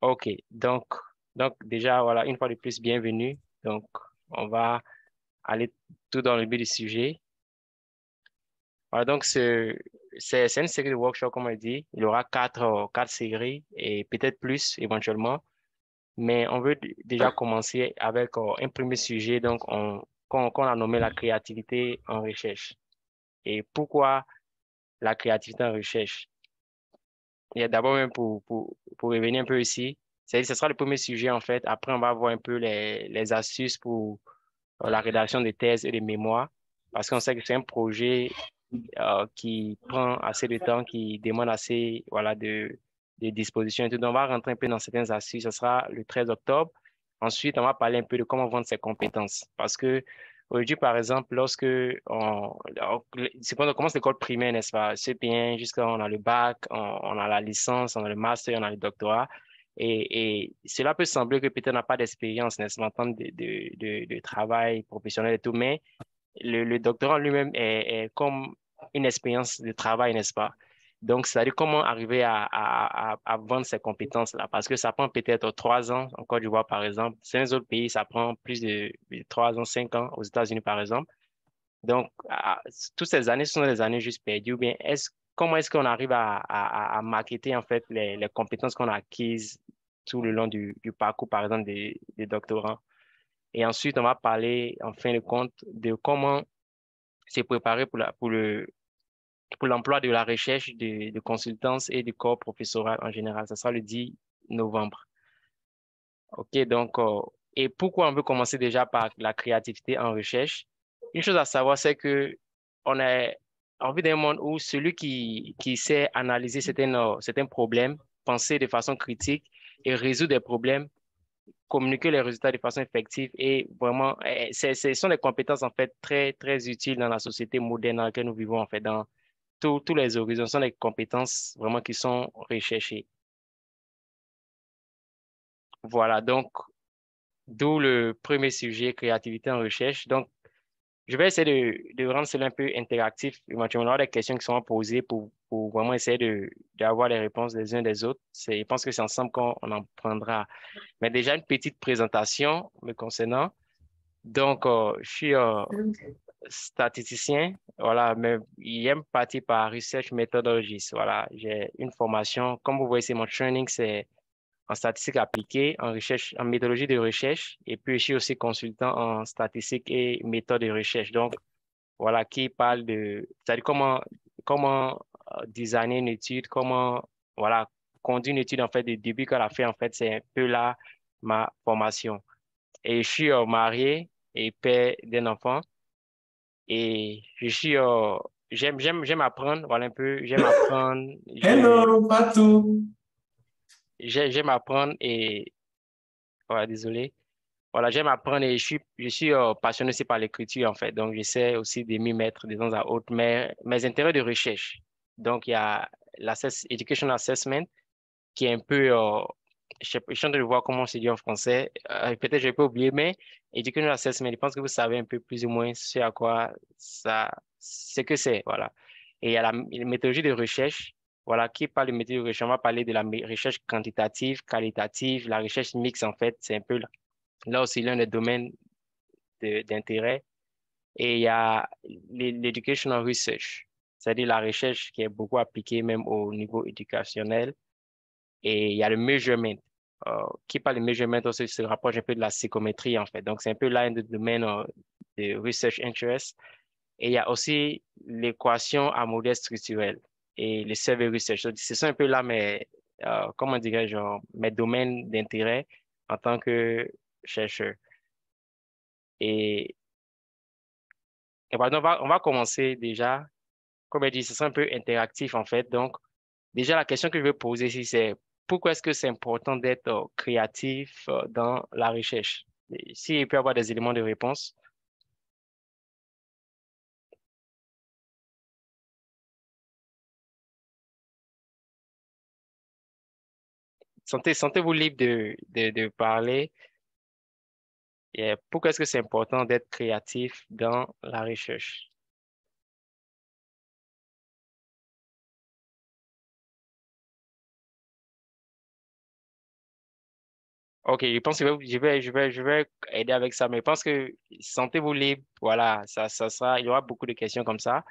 OK. Donc déjà, voilà, une fois de plus, bienvenue. Donc, on va aller tout dans le but du sujet. Voilà, donc c'est une série de workshops, comme on dit. Il y aura quatre séries et peut-être plus éventuellement. Mais on veut déjà commencer avec un premier sujet, donc qu'on a nommé la créativité en recherche. Et pourquoi la créativité en recherche? Et d'abord, même pour revenir un peu ici, ce sera le premier sujet en fait. Après, on va voir un peu les astuces pour la rédaction des thèses et des mémoires, parce qu'on sait que c'est un projet qui prend assez de temps, qui demande assez, voilà, de dispositions et tout. Donc, on va rentrer un peu dans certaines astuces. Ce sera le 13 octobre. Ensuite, on va parler un peu de comment vendre ses compétences. Parce que aujourd'hui, par exemple, c'est quand on commence l'école primaire, n'est-ce pas? C'est bien, jusqu'à on a le bac, on a la licence, on a le master, on a le doctorat. Et cela peut sembler que peut-être on n'a pas d'expérience, n'est-ce pas, en termes de travail professionnel et tout, mais le doctorat lui-même est comme une expérience de travail, n'est-ce pas? Donc, c'est-à-dire comment arriver à vendre ces compétences-là, parce que ça prend peut-être 3 ans en Côte d'Ivoire, par exemple. Certains autres pays, ça prend plus de 3 ans, 5 ans, aux États-Unis, par exemple. Donc, toutes ces années ce sont des années juste perdues, ou bien comment est-ce qu'on arrive à marketer, en fait, les compétences qu'on a acquises tout le long du parcours, par exemple, des doctorants. Et ensuite, on va parler, en fin de compte, de comment s'est préparé pour l'emploi de la recherche de consultance et du corps professoral en général. Ce sera le 10 novembre. OK, donc, et pourquoi on veut commencer déjà par la créativité en recherche? Une chose à savoir, c'est que on a envie d'un monde où celui qui sait analyser certains problèmes, penser de façon critique et résoudre des problèmes, communiquer les résultats de façon effective et vraiment, ce sont des compétences en fait très, très utiles dans la société moderne dans laquelle nous vivons en fait, dans tous les horizons. Ce sont des compétences vraiment qui sont recherchées. Voilà, donc, d'où le premier sujet, créativité en recherche. Donc, je vais essayer de rendre cela un peu interactif. Éventuellement, il y aura des questions qui seront posées pour vraiment essayer d'avoir les réponses des uns des autres. Je pense que c'est ensemble qu'on en prendra. Mais déjà, une petite présentation me concernant. Donc, je suis statisticien, voilà, mais il aime partir par research methodologist. Voilà, j'ai une formation, comme vous voyez, c'est mon training, c'est en statistique appliquée, en recherche, en méthodologie de recherche, et puis je suis aussi consultant en statistique et méthode de recherche. Donc, voilà, qui parle c'est-à-dire comment designer une étude, comment, voilà, conduire une étude, en fait, du début qu'à la fin, en fait, c'est un peu là ma formation. Et je suis marié et père d'un enfant. Et j'aime apprendre, voilà un peu, j'aime apprendre, Hello, Fatou. j'aime apprendre et, voilà, désolé. Voilà, j'aime apprendre et je suis passionné aussi par l'écriture, en fait. Donc, j'essaie aussi de m'y mettre de temps à autre, mais mes intérêts de recherche. Donc, il y a Education Assessment, qui est un peu, je suis en train de voir comment on se dit en français. Peut-être je peux oublier, mais Education Assessment, je pense que vous savez un peu plus ou moins ce à quoi ce que c'est, voilà. Et il y a la méthodologie de recherche, voilà, qui parle de méthodologie de recherche. On va parler de la recherche quantitative, qualitative, la recherche mixte, en fait, c'est un peu là aussi l'un des domaines d'intérêt. Et il y a l'educational research, c'est-à-dire la recherche qui est beaucoup appliquée même au niveau éducationnel. Et il y a le measurement, qui par le measurement aussi se rapproche un peu de la psychométrie en fait. Donc c'est un peu là un des domaines de research interest. Et il y a aussi l'équation à modèle structurel et le survey research. Donc, ce sont un peu là comment dirais-je, mes domaines d'intérêt en tant que chercheur. Et, et voilà, on va commencer déjà. Comme je dit, ce sera un peu interactif en fait. Donc, déjà, la question que je vais poser ici, c'est pourquoi est-ce que c'est important d'être créatif dans la recherche? Et s'il peut y avoir des éléments de réponse, sentez-vous libre de parler. Et pourquoi est-ce que c'est important d'être créatif dans la recherche? OK, je pense que je vais aider avec ça, mais je pense que sentez-vous libre, voilà, ça sera, il y aura beaucoup de questions comme ça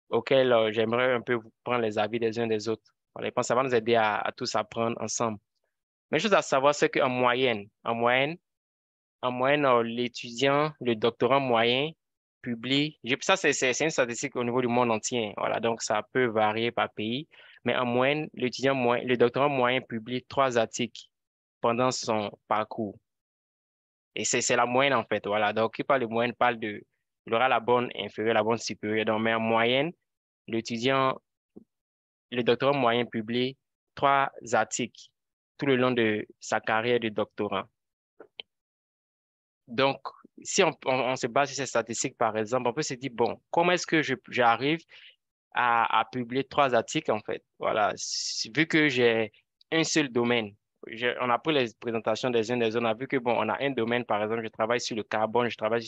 auxquelles j'aimerais un peu vous prendre les avis des uns des autres. Voilà, je pense que ça va nous aider à tous apprendre ensemble. Mais chose à savoir, c'est qu'en moyenne, l'étudiant, le doctorant moyen publie, ça c'est une statistique au niveau du monde entier, voilà, donc ça peut varier par pays, mais en moyenne, le doctorant moyen publie 3 articles pendant son parcours. Et c'est la moyenne, en fait. Voilà. Donc, qui parle de moyenne parle il aura la bonne inférieure, la bonne supérieure. Donc, mais en moyenne, l'étudiant, le doctorant moyen publie 3 articles tout le long de sa carrière de doctorant. Donc, si on se base sur ces statistiques, par exemple, on peut se dire, bon, comment est-ce que j'arrive à publier 3 articles, en fait? Voilà. Vu que j'ai un seul domaine. On a pris les présentations des uns des autres. On a vu que, bon, on a un domaine, par exemple, je travaille sur le carbone, je travaille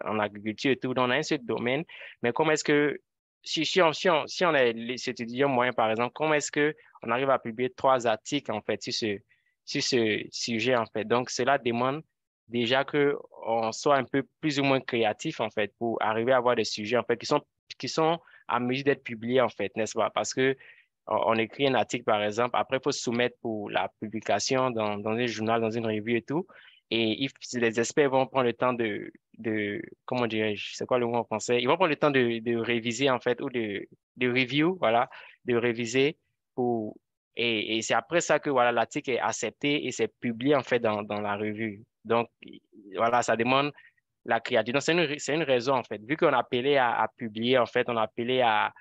en agriculture et tout. Donc, on a un seul domaine. Mais comment est-ce que, si on est les étudiants moyens, par exemple, comment est-ce que on arrive à publier 3 articles, en fait, sur ce sujet, en fait? Donc, cela demande déjà que on soit un peu plus ou moins créatif, en fait, pour arriver à avoir des sujets, en fait, qui sont à mesure d'être publiés, en fait, n'est-ce pas? Parce que on écrit un article, par exemple, après, il faut se soumettre pour la publication dans un journal, dans une revue et tout. Et les experts vont prendre le temps comment dirais-je, c'est quoi le mot en français? Ils vont prendre le temps de réviser, en fait, ou de review, voilà, de réviser pour, et c'est après ça que, voilà, l'article est accepté et c'est publié, en fait, dans la revue. Donc, voilà, ça demande la créativité. Donc, c'est une raison, en fait. Vu qu'on a appelé à publier, en fait, on a appelé à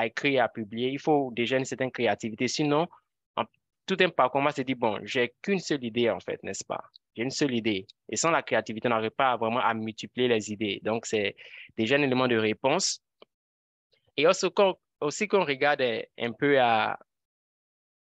écrire et à publier, il faut déjà une certaine créativité. Sinon, en, tout un parcours, moi, c'est dit, bon, j'ai qu'une seule idée, en fait, n'est-ce pas? J'ai une seule idée. Et sans la créativité, on n'arrive pas vraiment à multiplier les idées. Donc, c'est déjà un élément de réponse. Et aussi qu'on regarde un peu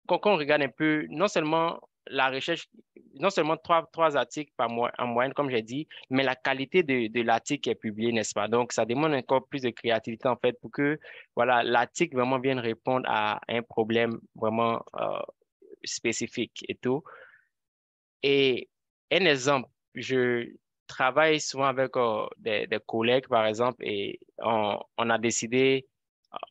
qu'on regarde un peu, non seulement la recherche, non seulement trois articles en moyenne, comme j'ai dit, mais la qualité de l'article qui est publié, n'est-ce pas? Donc, ça demande encore plus de créativité, en fait, pour que, voilà, l'article vraiment vienne répondre à un problème vraiment spécifique et tout. Et un exemple, je travaille souvent avec des collègues, par exemple, et on a décidé,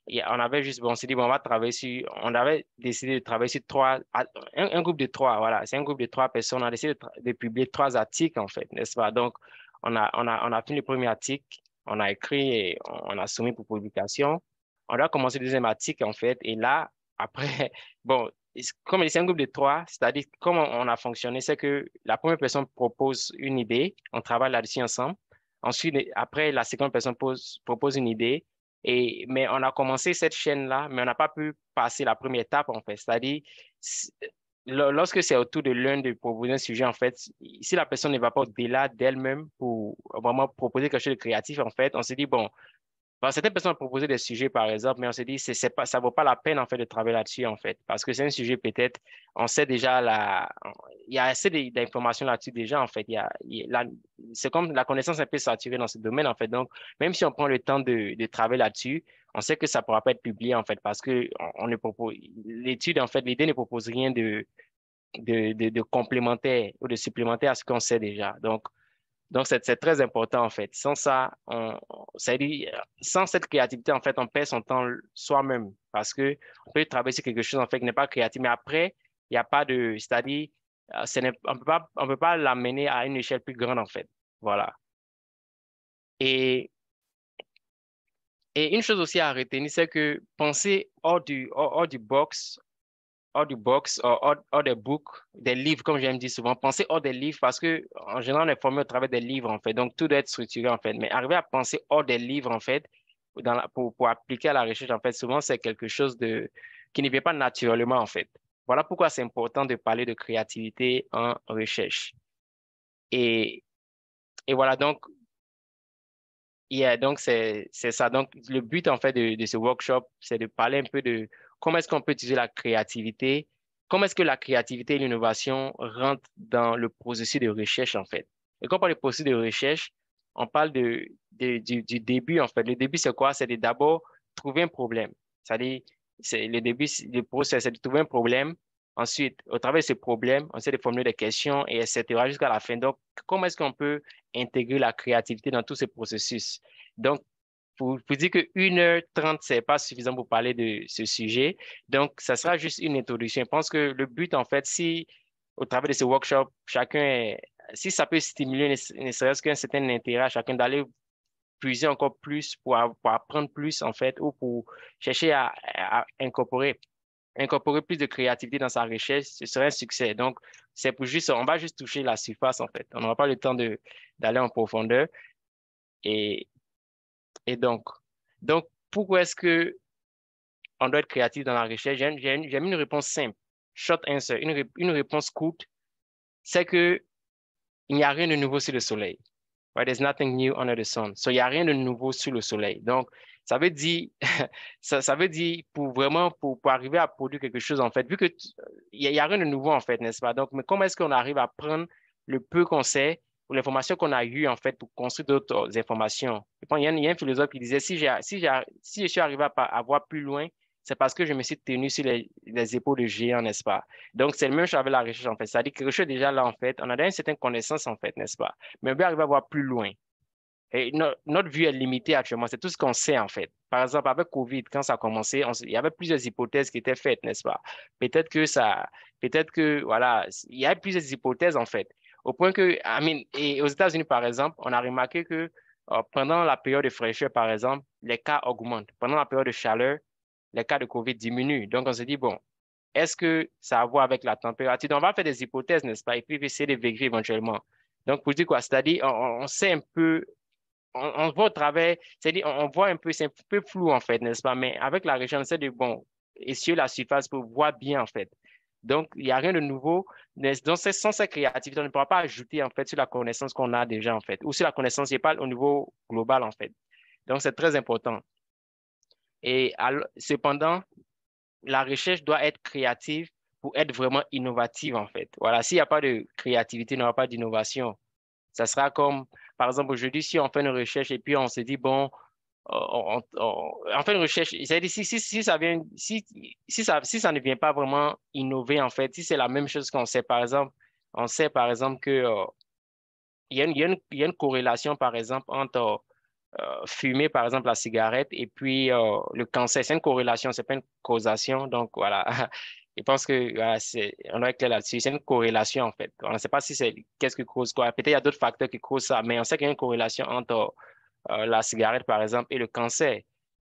on avait juste, bon, on s'est dit, bon, on avait décidé de travailler sur un groupe de 3, voilà, c'est un groupe de 3 personnes, on a décidé de publier 3 articles, en fait, n'est-ce pas? Donc, on a fait le premier article, on a écrit et on a soumis pour publication. On doit commencer le deuxième article, en fait, et là, après, bon, comme c'est un groupe de 3, c'est-à-dire comment on a fonctionné, c'est que la première personne propose une idée, on travaille là-dessus ensemble. Ensuite, après, la seconde personne propose une idée. Mais on a commencé cette chaîne-là, mais on n'a pas pu passer la première étape, en fait. C'est-à-dire, s- lorsque c'est autour de l'un de proposer un sujet, en fait, si la personne ne va pas au-delà d'elle-même pour vraiment proposer quelque chose de créatif, en fait, on s'est dit, bon, certaines personnes ont proposé des sujets, par exemple, mais on s'est dit, c'est pas, ça vaut pas la peine, en fait, de travailler là-dessus, en fait, parce que c'est un sujet, peut-être, on sait déjà il y a assez d'informations là-dessus déjà, en fait. C'est comme la connaissance est un peu saturée dans ce domaine, en fait. Donc, même si on prend le temps de travailler là-dessus, on sait que ça ne pourra pas être publié, en fait, parce que on ne propose, l'étude, en fait, l'idée ne propose rien de complémentaire ou de supplémentaire à ce qu'on sait déjà. Donc, c'est très important, en fait. Sans ça, sans cette créativité, en fait, on perd son temps soi-même parce que on peut travailler sur quelque chose, en fait, qui n'est pas créatif. Mais après, il n'y a pas c'est-à-dire, on peut pas l'amener à une échelle plus grande, en fait. Voilà. Et, et une chose aussi à retenir, c'est que penser hors du box, hors des books, des livres, comme j'aime dire souvent. Penser hors des livres parce que, en général, on est formé au travers des livres, en fait. Donc, tout doit être structuré, en fait. Mais arriver à penser hors des livres, en fait, pour appliquer à la recherche, en fait, souvent, c'est quelque chose qui ne vient pas naturellement, en fait. Voilà pourquoi c'est important de parler de créativité en recherche. Et, et voilà, donc c'est ça. Donc, le but, en fait, de ce workshop, c'est de parler un peu de comment est-ce qu'on peut utiliser la créativité, comment est-ce que la créativité et l'innovation rentrent dans le processus de recherche, en fait. Et quand on parle de processus de recherche, on parle du début, en fait. Le début, c'est quoi? C'est de d'abord trouver un problème. C'est-à-dire, le début, le processus, c'est de trouver un problème Ensuite, au travers de ces problèmes, on essaie de formuler des questions et etc. jusqu'à la fin. Donc, comment est-ce qu'on peut intégrer la créativité dans tous ces processus? Donc, pour dire que 1h30, c'est pas suffisant pour parler de ce sujet. Donc, ça sera juste une introduction. Je pense que le but, en fait, si au travers de ce workshop, si ça peut stimuler ne serait-ce qu'un certain intérêt à chacun d'aller puiser encore plus pour apprendre plus, en fait, ou pour chercher à incorporer plus de créativité dans sa recherche, ce serait un succès. Donc, c'est pour juste, on va juste toucher la surface, en fait. On n'aura pas le temps d'aller en profondeur. Et, et donc, pourquoi est-ce que on doit être créatif dans la recherche? J'ai mis une réponse simple, short answer, une réponse courte, c'est que il n'y a rien de nouveau sur le soleil. Right? There's nothing new under the sun. So, il n'y a rien de nouveau sur le soleil. Donc, ça veut dire, ça veut dire pour arriver à produire quelque chose, en fait, vu que il y a rien de nouveau, en fait, n'est-ce pas? Donc, mais comment est-ce qu'on arrive à prendre le peu qu'on sait ou l'information qu'on a eue, en fait, pour construire d'autres informations? Il y a un philosophe qui disait, si je suis arrivé à voir plus loin, c'est parce que je me suis tenu sur les épaules de géants, n'est-ce pas? Donc, c'est le même chose avec la recherche, en fait. C'est-à-dire que quelque chose est déjà là, en fait. On a déjà une certaine connaissance, en fait, n'est-ce pas? Mais on veut arriver à voir plus loin. Et notre vue est limitée actuellement. C'est tout ce qu'on sait, en fait. Par exemple, avec Covid, quand ça a commencé, il y avait plusieurs hypothèses qui étaient faites, n'est-ce pas? Peut-être que, voilà, il y a plusieurs hypothèses, en fait. Au point que, et aux États-Unis, par exemple, on a remarqué que pendant la période de fraîcheur, par exemple, les cas augmentent. Pendant la période de chaleur, les cas de Covid diminuent. Donc, on se dit, bon, est-ce que ça a à voir avec la température? Donc, on va faire des hypothèses, n'est-ce pas? Et puis, essayer de vérifier éventuellement. Donc, pour dire quoi? C'est-à-dire, on sait un peu on voit au travers, c'est-à-dire on voit un peu, c'est un peu flou en fait, n'est-ce pas? Mais avec la région, on essaie de, bon, essuyer la surface pour voir bien en fait. Donc, il n'y a rien de nouveau. Donc, sans cette créativité, on ne pourra pas ajouter en fait sur la connaissance qu'on a déjà en fait, ou sur la connaissance, je parle au niveau global en fait. Donc, c'est très important. Cependant, la recherche doit être créative pour être vraiment innovative en fait. Voilà, s'il n'y a pas de créativité, il n'y aura pas d'innovation. Ça sera comme, par exemple, aujourd'hui, si on fait une recherche et puis on se dit, bon, on fait une recherche, c'est-à-dire si ça vient, si ça ne vient pas vraiment innover, en fait, si c'est la même chose qu'on sait, par exemple, on sait, par exemple, que, il y a une corrélation, par exemple, entre fumer, par exemple, la cigarette et puis le cancer. C'est une corrélation, c'est pas une causation. Donc, voilà. Je pense que voilà, on doit être clair là-dessus. C'est une corrélation, en fait. On ne sait pas si c'est qu'est-ce qui cause quoi. Peut-être il y a d'autres facteurs qui causent ça, mais on sait qu'il y a une corrélation entre la cigarette, par exemple, et le cancer.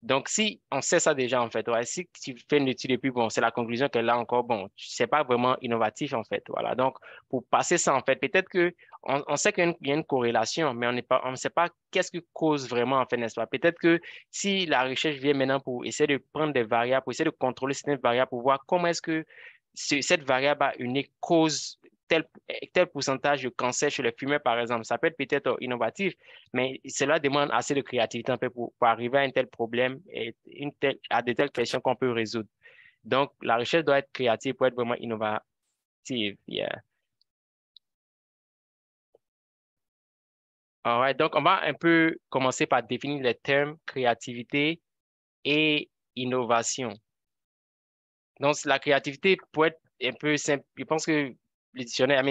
Donc, si on sait ça déjà, en fait, ouais, si tu fais une étude et puis, bon, c'est la conclusion qu'elle a encore, bon, c'est pas vraiment innovatif, en fait, voilà. Donc, pour passer ça, en fait, peut-être que on sait qu'il y a une corrélation, mais on ne sait pas qu'est-ce qui cause vraiment, en fait, n'est-ce pas? Peut-être que si la recherche vient maintenant pour essayer de prendre des variables, pour essayer de contrôler certaines variables, pour voir comment est-ce que cette variable unique cause tel, tel pourcentage de cancer chez les fumeurs, par exemple, ça peut être peut-être innovatif, mais cela demande assez de créativité un peu pour arriver à un tel problème et à de telles questions qu'on peut résoudre. Donc, la recherche doit être créative pour être vraiment innovative. Yeah. Alright, donc, on va un peu commencer par définir les termes créativité et innovation. Donc, la créativité peut être un peu simple. Je pense que le dictionnaire,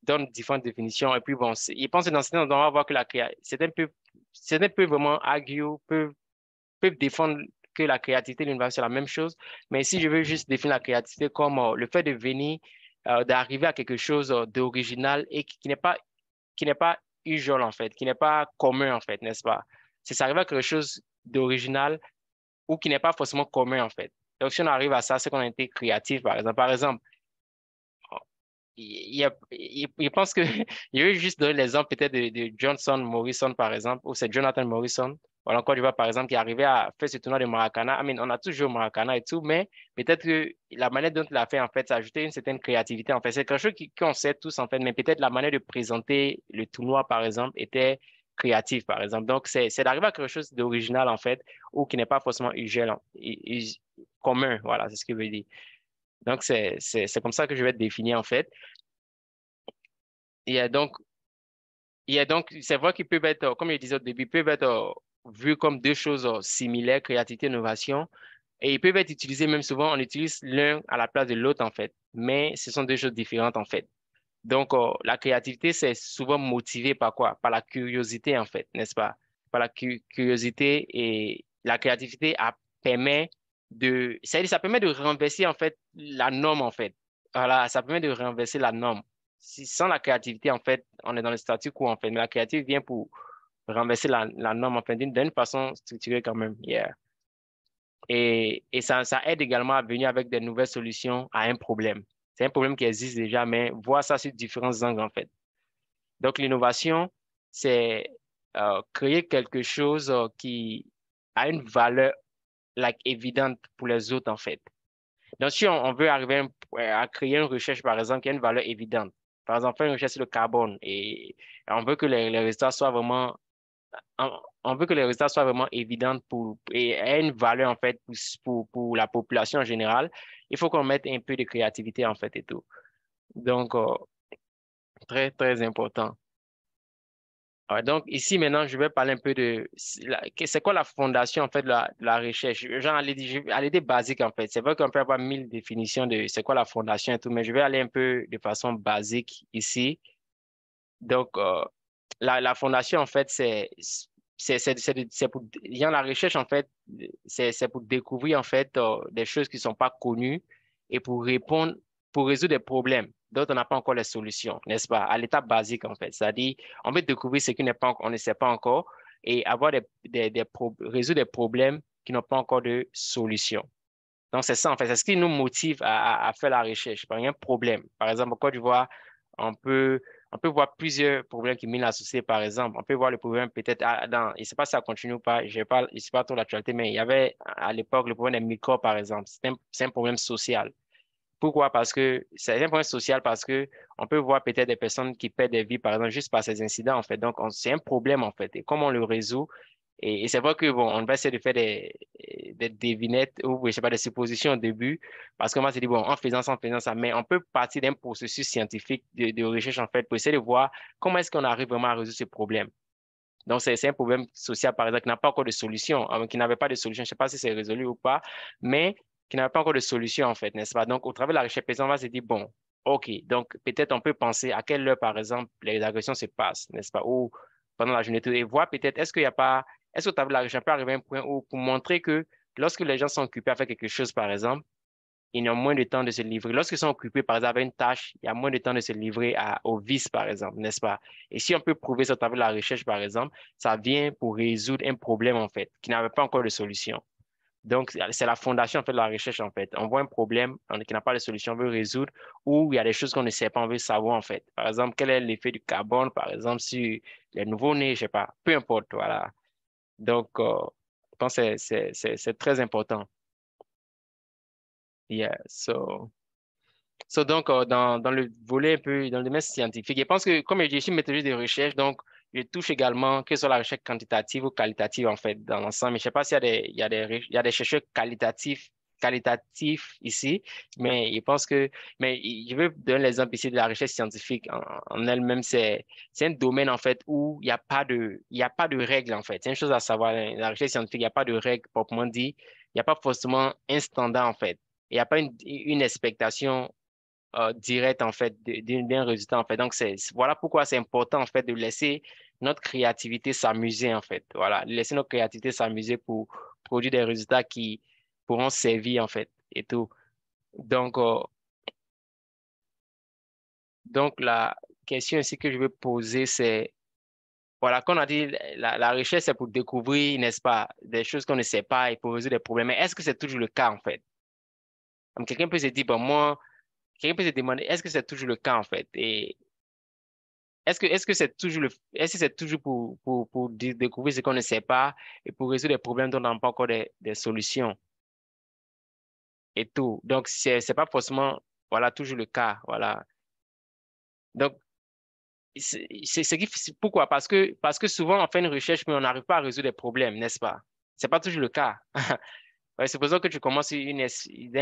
donne différentes définitions. Et puis, bon, je pense que dans ce temps, on va voir que certains peuvent vraiment peuvent défendre que la créativité et l'innovation, c'est la même chose. Mais si je veux juste définir la créativité comme le fait de venir, d'arriver à quelque chose d'original et qui n'est pas usual, en fait, qui n'est pas commun, en fait, n'est-ce pas? C'est ça arrive à quelque chose d'original ou qui n'est pas forcément commun, en fait. Donc, si on arrive à ça, c'est qu'on a été créatif, par exemple. Par exemple, il pense que il veut juste donner l'exemple peut-être de Johnson Morrison, par exemple, ou c'est Jonathan Morrison, voilà, encore du vois, par exemple, qui est arrivé à faire ce tournoi de Maracana. On a toujours joué au Maracana et tout, mais peut-être que la manière dont il a fait, en fait, ça a ajouté une certaine créativité. En fait, c'est quelque chose qu'on sait tous, en fait, mais peut-être la manière de présenter le tournoi, par exemple, était créative, par exemple. Donc, c'est d'arriver à quelque chose d'original, en fait, ou qui n'est pas forcément usuel, commun, voilà, c'est ce qu'il veut dire. Donc, c'est comme ça que je vais te définir, en fait. Il y a donc, c'est vrai qu'ils peuvent être, comme je disais au début, ils peuvent être vus comme deux choses similaires, créativité et innovation. Et ils peuvent être utilisés, même souvent, on utilise l'un à la place de l'autre, en fait. mais ce sont deux choses différentes, en fait. Donc, la créativité, c'est souvent motivé par quoi? Par la curiosité, en fait, n'est-ce pas? Par la curiosité et la créativité permet c'est-à-dire, ça permet de renverser, en fait, la norme, en fait. Voilà, ça permet de renverser la norme. Sans la créativité, en fait, on est dans le statu quo, en fait, mais la créativité vient pour renverser la norme, en fait, d'une façon structurée quand même. Yeah. Et ça aide également à venir avec des nouvelles solutions à un problème. C'est un problème qui existe déjà, mais voir ça sur différents angles, en fait. Donc, l'innovation, c'est créer quelque chose qui a une valeur évidente pour les autres, en fait. Donc, si on veut arriver à créer une recherche, par exemple, qui a une valeur évidente, par exemple, faire une recherche sur le carbone, et on veut que les résultats soient vraiment on veut que les résultats soient vraiment évidents et aient une valeur, en fait, pour la population en général. Il faut qu'on mette un peu de créativité, en fait, et tout. Donc, très, très important. Ouais, donc, ici, maintenant, je vais parler un peu c'est quoi la fondation, en fait, de la recherche. Genre, à l'idée basique, en fait. C'est vrai qu'on peut avoir mille définitions de c'est quoi la fondation et tout, mais je vais aller un peu de façon basique ici. Donc, la fondation, en fait, c'est pour, dans la recherche, en fait, c'est pour découvrir, en fait, des choses qui ne sont pas connues et pour résoudre des problèmes dont on n'a pas encore les solutions, n'est-ce pas? À l'étape basique, en fait. C'est-à-dire, on veut découvrir ce qui n'est pas, on ne sait pas encore et avoir résoudre des problèmes qui n'ont pas encore de solution. Donc, c'est ça, en fait. C'est ce qui nous motive à faire la recherche. Par exemple, un problème. Par exemple, au Côte d'Ivoire, on peut, on peut voir plusieurs problèmes qui minent la société, par exemple. On peut voir le problème peut-être je ne sais pas si ça continue ou pas, je ne sais pas trop l'actualité, mais il y avait à l'époque le problème des microbes, par exemple. C'est un problème social. Pourquoi? Parce que c'est un problème social parce que on peut voir peut-être des personnes qui perdent des vies, par exemple, juste par ces incidents, en fait. Donc, c'est un problème, en fait. Et comment on le résout? Et c'est vrai que, bon, on va essayer de faire des devinettes ou, je sais pas, des suppositions au début, parce qu'on va se dire, bon, en faisant ça, mais on peut partir d'un processus scientifique de recherche, en fait, pour essayer de voir comment est-ce qu'on arrive vraiment à résoudre ce problème. Donc, c'est un problème social, par exemple, qui n'a pas encore de solution, qui n'avait pas de solution. Je ne sais pas si c'est résolu ou pas, mais qui n'avait pas encore de solution, en fait, n'est-ce pas? Donc, au travers de la recherche, on va se dire, bon, OK, donc peut-être on peut penser à quelle heure, par exemple, les agressions se passent, n'est-ce pas? Ou pendant la journée, et voir peut-être, est-ce qu'il y a pas, est-ce qu'au travers de la recherche, on peut arriver à un point où, pour montrer que lorsque les gens sont occupés à faire quelque chose, par exemple, ils ont moins de temps de se livrer. Lorsqu'ils sont occupés, par exemple, à une tâche, il y a moins de temps de se livrer au vice, par exemple, n'est-ce pas? Et si on peut prouver ça à travers la recherche, par exemple, ça vient pour résoudre un problème, en fait, qui n'avait pas encore de solution. Donc, c'est la fondation, en fait, de la recherche, en fait. On voit un problème qui n'a pas de solution, on veut résoudre, ou il y a des choses qu'on ne sait pas, on veut savoir, en fait. Par exemple, quel est l'effet du carbone, par exemple, sur les nouveaux-nés, je sais pas, peu importe, voilà. Donc, je pense que c'est très important. Yeah, donc, dans le volet un peu, dans le domaine scientifique, je pense que comme je suis méthodologie de recherche, donc je touche également que ce soit la recherche quantitative ou qualitative, en fait, dans l'ensemble. Mais je sais pas s'il y a il y a des chercheurs qualitatifs ici, mais je pense mais je veux donner l'exemple ici de la recherche scientifique en elle-même. C'est un domaine, en fait, où il y a pas de règles, en fait. C'est une chose à savoir. La recherche scientifique, il n'y a pas de règles proprement dit. Il n'y a pas forcément un standard, en fait. Il n'y a pas une expectation direct en fait d'un résultat en fait. Donc voilà pourquoi c'est important en fait de laisser notre créativité s'amuser en fait. Voilà, laisser notre créativité s'amuser pour produire des résultats qui pourront servir en fait et tout. Donc donc la question ici que je veux poser c'est voilà, quand on a dit la recherche c'est pour découvrir, n'est-ce pas, des choses qu'on ne sait pas et pour résoudre des problèmes. Mais est-ce que c'est toujours le cas en fait? Comme quelqu'un peut se dire bon moi quelqu'un peut se demander est-ce que c'est toujours le cas en fait? Et est-ce que c'est toujours pour découvrir ce qu'on ne sait pas et pour résoudre des problèmes dont on n'a pas encore des solutions et tout. Donc, c'est pas forcément, voilà, toujours le cas, voilà. Donc, pourquoi? Parce que souvent, on fait une recherche, mais on n'arrive pas à résoudre des problèmes, n'est-ce pas? C'est pas toujours le cas. Ouais, c'est pour ça que tu commences un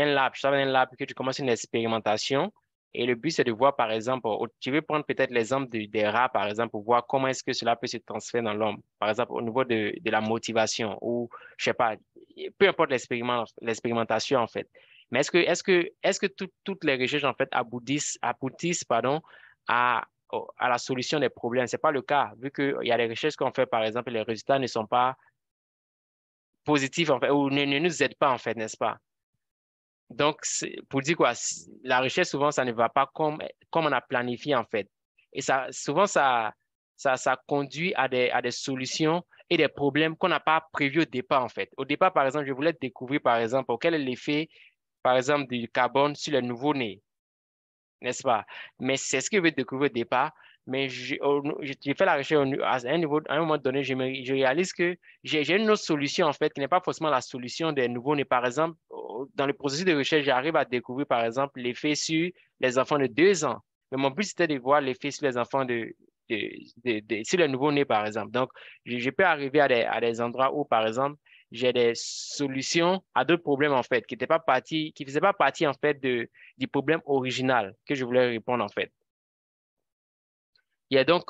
lab, tu travailles dans un lab, que tu commences une expérimentation. Et le but, c'est de voir, par exemple, tu veux prendre peut-être l'exemple des rats, par exemple, pour voir comment est-ce que cela peut se transférer dans l'homme. Par exemple, au niveau de la motivation ou, je sais pas, peu importe l'expérimentation, en fait. Mais est-ce que toutes les recherches, en fait, aboutissent, pardon, à la solution des problèmes? C'est pas le cas, vu qu'il y a des recherches qu'on fait, par exemple, et les résultats ne sont pas positifs, en fait, ou ne nous aident pas, en fait, n'est-ce pas? Donc, pour dire quoi, la recherche, souvent, ça ne va pas comme on a planifié, en fait. Et souvent, ça conduit à des solutions et des problèmes qu'on n'a pas prévus au départ, en fait. Au départ, par exemple, je voulais découvrir, par exemple, quel est l'effet, par exemple, du carbone sur les nouveau-nés, n'est-ce pas? Mais c'est ce que je veux découvrir au départ. Mais j'ai fait la recherche à un niveau, à un moment donné, je réalise que j'ai une autre solution, en fait, qui n'est pas forcément la solution des nouveaux-nés. Par exemple, dans le processus de recherche, j'arrive à découvrir, par exemple, l'effet sur les enfants de 2 ans. Mais mon but, c'était de voir l'effet sur les enfants sur les nouveaux-nés, par exemple. Donc, je peux arriver à des endroits où, par exemple, j'ai des solutions à d'autres problèmes, en fait, qui faisaient pas partie, en fait, du problème original que je voulais répondre, en fait. Il y a donc,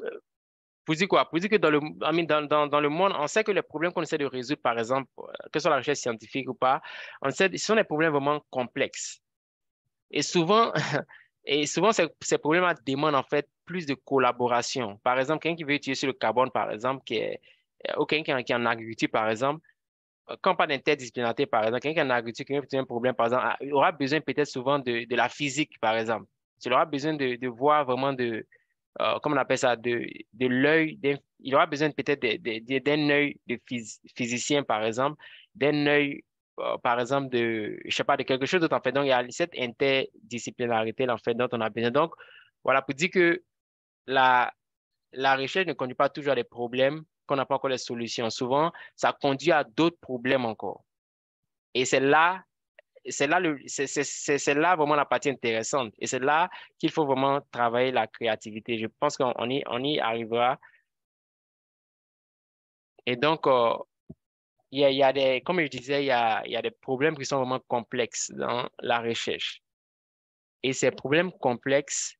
pour dire quoi? Pour dire que dans le monde, on sait que les problèmes qu'on essaie de résoudre, par exemple, que ce soit la recherche scientifique ou pas, on sait que ce sont des problèmes vraiment complexes. Et souvent, ces problèmes demandent en fait plus de collaboration. Par exemple, quelqu'un qui veut utiliser le carbone, par exemple, ou quelqu'un qui est en agriculture, par exemple, quand on parle d'interdisciplinarité, par exemple, quelqu'un qui est en agriculture, qui a un problème, par exemple, il aura besoin peut-être souvent de la physique, par exemple. Il aura besoin de voir vraiment comment on appelle ça, de l'œil, il aura besoin peut-être d'un œil de physicien, par exemple, d'un œil, par exemple, je sais pas, de quelque chose d'autre, en fait. Donc, il y a cette interdisciplinarité, en fait, dont on a besoin. Donc, voilà, pour dire que la, la recherche ne conduit pas toujours à des problèmes qu'on n'a pas encore les solutions. Souvent, ça conduit à d'autres problèmes encore. Et c'est là vraiment la partie intéressante. Et c'est là qu'il faut vraiment travailler la créativité. Je pense qu'on y arrivera. Et donc, il y a comme je disais, il y a des problèmes qui sont vraiment complexes dans la recherche. Et ces problèmes complexes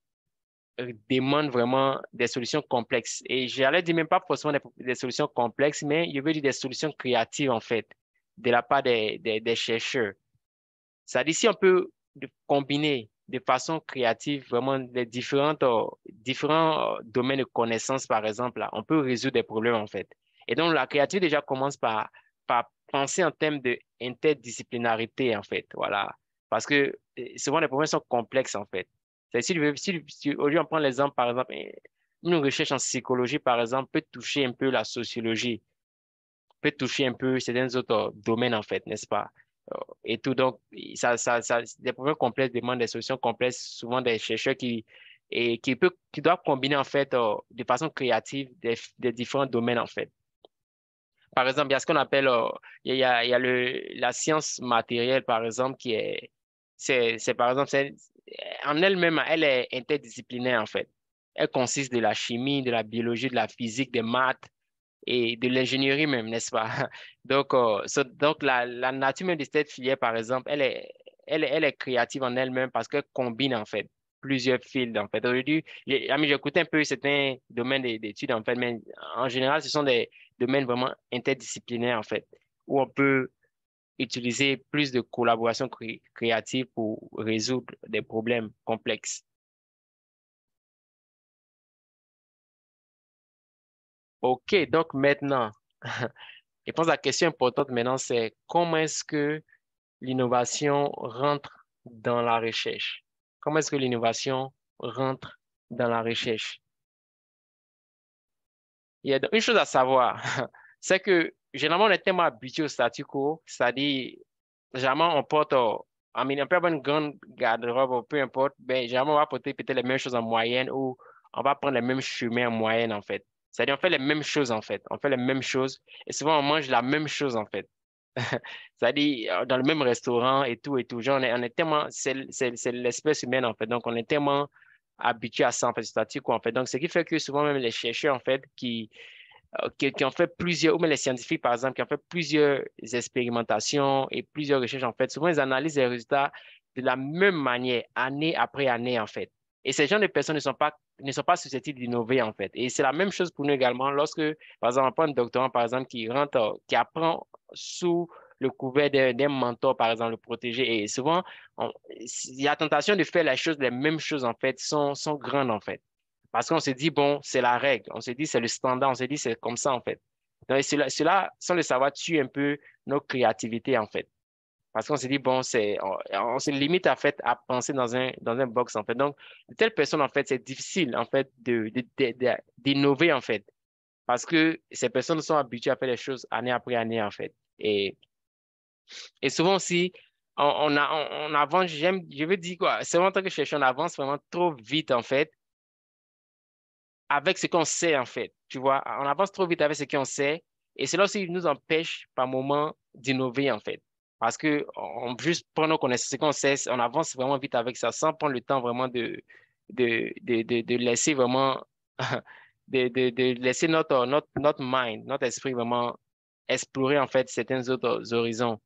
demandent vraiment des solutions complexes. Et j'allais dire même pas forcément des solutions complexes, mais je veux dire des solutions créatives, en fait, de la part des chercheurs. C'est-à-dire, si on peut combiner de façon créative vraiment les différents domaines de connaissances, par exemple, là, on peut résoudre des problèmes, en fait. Et donc, la créativité déjà commence par penser en termes d'interdisciplinarité, en fait. Voilà. Parce que souvent, les problèmes sont complexes, en fait. Si au lieu, on prend l'exemple, par exemple, une recherche en psychologie, par exemple, peut toucher un peu la sociologie, peut toucher un peu certains autres domaines, en fait, n'est-ce pas? Et tout. Donc, des problèmes complexes demandent des solutions complexes, souvent des chercheurs qui doivent combiner, en fait, de façon créative des différents domaines, en fait. Par exemple, il y a ce qu'on appelle, il y a la science matérielle, par exemple, par exemple, en elle-même, elle est interdisciplinaire, en fait. Elle consiste de la chimie, de la biologie, de la physique, des maths, et de l'ingénierie même, n'est-ce pas? Donc la nature même de cette filière, par exemple, elle est créative en elle-même parce qu'elle combine, en fait, plusieurs fields, en fait. Aujourd'hui, j'écoute un peu certains domaines d'études, en fait, mais en général, ce sont des domaines vraiment interdisciplinaires, en fait, où on peut utiliser plus de collaboration créative pour résoudre des problèmes complexes. OK, donc maintenant, je pense que la question importante maintenant, c'est comment est-ce que l'innovation rentre dans la recherche? Comment est-ce que l'innovation rentre dans la recherche? Il y a une chose à savoir, c'est que généralement on est tellement habitué au statu quo, c'est-à-dire, généralement on porte, on peut avoir une grande garde-robe, peu importe, mais généralement on va porter peut-être les mêmes choses en moyenne ou on va prendre les mêmes chemins en moyenne, en fait. C'est-à-dire on fait les mêmes choses, en fait. On fait les mêmes choses et souvent on mange la même chose, en fait. C'est-à-dire, dans le même restaurant et tout et tout. Genre, on est tellement, c'est l'espèce humaine, en fait. Donc, on est tellement habitué à ça, en fait, c'est-à-dire quoi, en fait. Donc, ce qui fait que souvent, même les chercheurs, en fait, qui ont fait plusieurs, ou même les scientifiques, par exemple, qui ont fait plusieurs expérimentations et plusieurs recherches, en fait, souvent, ils analysent les résultats de la même manière, année après année, en fait. Et ces gens de personnes ne sont pas susceptibles d'innover, en fait. Et c'est la même chose pour nous également lorsque, par exemple, on prend un doctorant, par exemple, qui apprend sous le couvert d'un mentor, par exemple, le protéger. Et souvent, il y a tentation de faire les mêmes choses, en fait, sont grandes, en fait. Parce qu'on se dit, bon, c'est la règle. On se dit, c'est le standard. On se dit, c'est comme ça, en fait. Donc, sans le savoir, tue un peu nos créativités, en fait. Parce qu'on se dit, bon, on se limite, en fait, à penser dans un box, en fait. Donc, de telles personnes, en fait, c'est difficile, en fait, d'innover, en fait. Parce que ces personnes sont habituées à faire les choses année après année, en fait. Et souvent aussi, on avance, je veux dire quoi, c'est vraiment tant que je cherche, on avance vraiment trop vite, en fait, avec ce qu'on sait, en fait. Tu vois, on avance trop vite avec ce qu'on sait. Et cela aussi nous empêche par moment d'innover, en fait. Parce que on juste prend nos connaissances, ce qu'on sait, on avance vraiment vite avec ça, sans prendre le temps vraiment de laisser vraiment, de laisser notre mind, notre esprit vraiment explorer, en fait, certains autres horizons.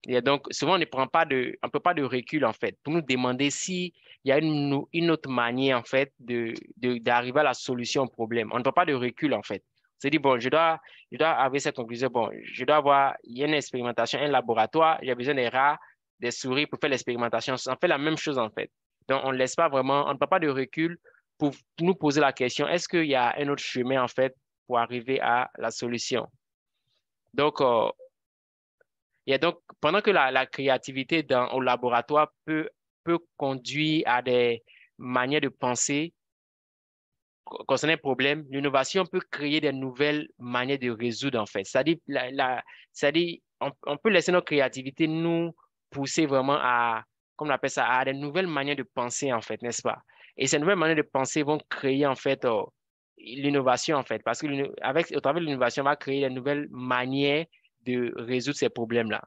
Et donc, souvent, on ne peut pas de recul, en fait, pour nous demander s'il y a une autre manière, en fait, d'arriver à la solution au problème. On ne peut pas de recul, en fait. On se dit, bon, je dois avoir cette conclusion. Bon, je dois avoir, il y a une expérimentation, un laboratoire, j'ai besoin des rats, des souris pour faire l'expérimentation. On fait la même chose, en fait. Donc, on ne laisse pas vraiment, on ne peut pas de recul pour nous poser la question, est-ce qu'il y a un autre chemin, en fait, pour arriver à la solution? Donc, et donc, pendant que la créativité au laboratoire peut conduire à des manières de penser concernant un problème, l'innovation peut créer des nouvelles manières de résoudre, en fait. C'est-à-dire, c'est-à-dire on peut laisser notre créativité nous pousser vraiment comme on appelle ça, à des nouvelles manières de penser, en fait, n'est-ce pas? Et ces nouvelles manières de penser vont créer, en fait, l'innovation, en fait, parce que au travers de l'innovation, on va créer des nouvelles manières de résoudre ces problèmes-là.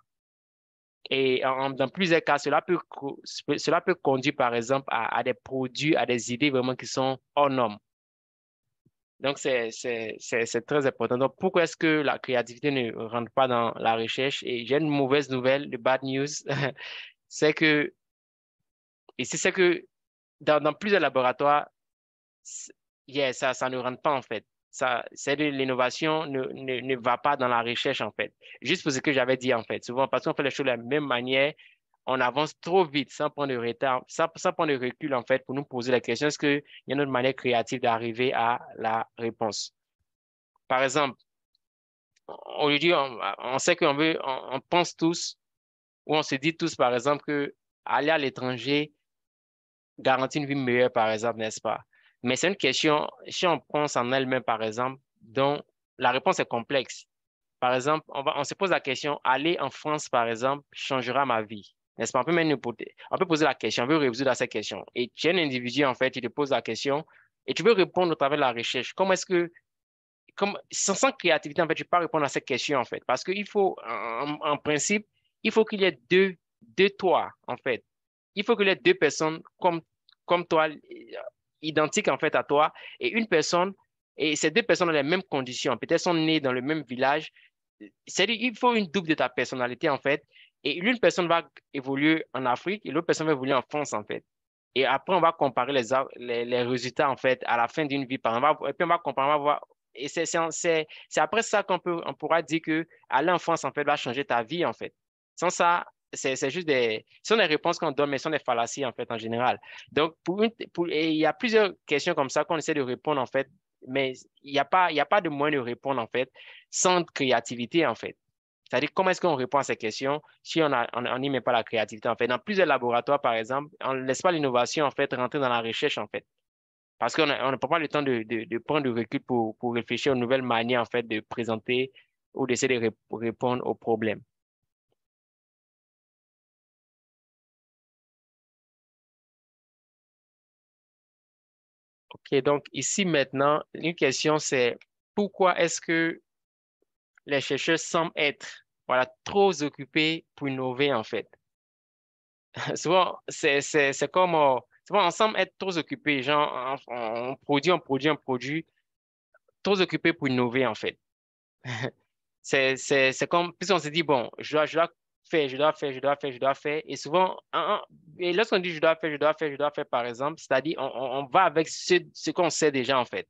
Et dans plusieurs cas, cela peut conduire, par exemple, à des produits, à des idées vraiment qui sont hors normes. Donc, c'est très important. Donc, pourquoi est-ce que la créativité ne rentre pas dans la recherche? Et j'ai une mauvaise nouvelle, de bad news, c'est que, c'est que dans plusieurs laboratoires, ça ne rentre pas, en fait. C'est de l'innovation ne va pas dans la recherche, en fait. Juste pour ce que j'avais dit, en fait. Souvent, parce qu'on fait les choses de la même manière, on avance trop vite sans prendre de retard, sans prendre de recul, en fait, pour nous poser la question, est-ce qu'il y a une autre manière créative d'arriver à la réponse? Par exemple, aujourd'hui, on sait on pense tous, ou on se dit tous, par exemple, que aller à l'étranger garantit une vie meilleure, par exemple, n'est-ce pas? Mais c'est une question, si on pense en elle-même, par exemple, dont la réponse est complexe. Par exemple, on se pose la question, aller en France, par exemple, changera ma vie. N'est-ce pas? On peut poser la question, on veut résoudre à cette question. Et tu es un individu, en fait, tu te poses la question et tu veux répondre au travers de la recherche. Comment est-ce que, sans créativité, en fait, tu peux pas répondre à cette question, en fait. Parce qu'il faut, en principe, il faut qu'il y ait deux toi, en fait. Il faut qu'il y ait deux personnes comme toi, identiques, en fait, à toi, et une personne, et ces deux personnes ont les mêmes conditions. Peut-être sont nées dans le même village, c'est-à-dire il faut une double de ta personnalité, en fait. Et l'une personne va évoluer en Afrique et l'autre personne va évoluer en France, en fait. Et après, on va comparer les résultats, en fait, à la fin d'une vie. Et puis, on va comparer, on va voir. Et c'est après ça on pourra dire que aller en France, en fait, va changer ta vie, en fait. Sans ça, c'est juste ce sont des réponses qu'on donne, mais ce sont des fallacies, en fait, en général. Donc, et il y a plusieurs questions comme ça qu'on essaie de répondre, en fait, mais il y a pas de moyen de répondre, en fait, sans créativité, en fait. C'est-à-dire, comment est-ce qu'on répond à ces questions si on n'y met pas la créativité, en fait? Dans plusieurs laboratoires, par exemple, on ne laisse pas l'innovation, en fait, rentrer dans la recherche, en fait. Parce qu'on ne prend pas le temps de prendre du recul pour réfléchir aux nouvelles manières, en fait, de présenter ou d'essayer de répondre aux problèmes. OK, donc ici maintenant, une question, c'est pourquoi est-ce que les chercheurs semblent être, voilà, trop occupés pour innover, en fait? Souvent, c'est comme, souvent, on semble être trop occupés, genre, on produit, trop occupés pour innover, en fait. C'est comme, puisqu'on se dit, bon, je dois faire, je dois faire, et souvent, et lorsqu'on dit je dois faire, par exemple, c'est-à-dire, on va avec ce qu'on sait déjà, en fait.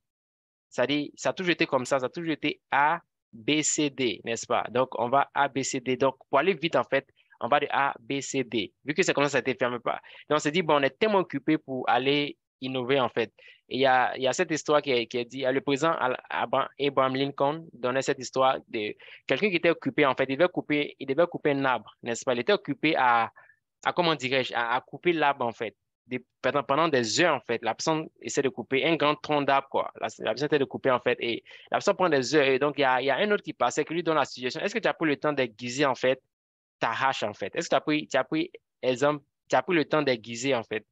C'est-à-dire, ça a toujours été comme ça a toujours été A, B, C, D, n'est-ce pas? Donc, on va A, B, C, D. Donc, pour aller vite, en fait, on va de A, B, C, D. Vu que c'est comme ça a été fermé pas. Donc, on s'est dit, bon, on est tellement occupé pour aller innover, en fait. Et il y a cette histoire qui est dit, le président Abraham Lincoln donnait cette histoire de quelqu'un qui était occupé, en fait, il devait couper un arbre, n'est-ce pas? Il était occupé comment dirais-je, à couper l'arbre, en fait. Pendant des heures, en fait, la personne essaie de couper un grand tronc d'arbre, quoi. La personne essaie de couper, en fait, et la personne prend des heures. Et donc, il y a un autre qui passait, qui lui donne la situation. Est-ce que tu as pris le temps d'aiguiser, en fait, ta hache, en fait? Est-ce que exemple, tu as pris le temps d'aiguiser, en fait?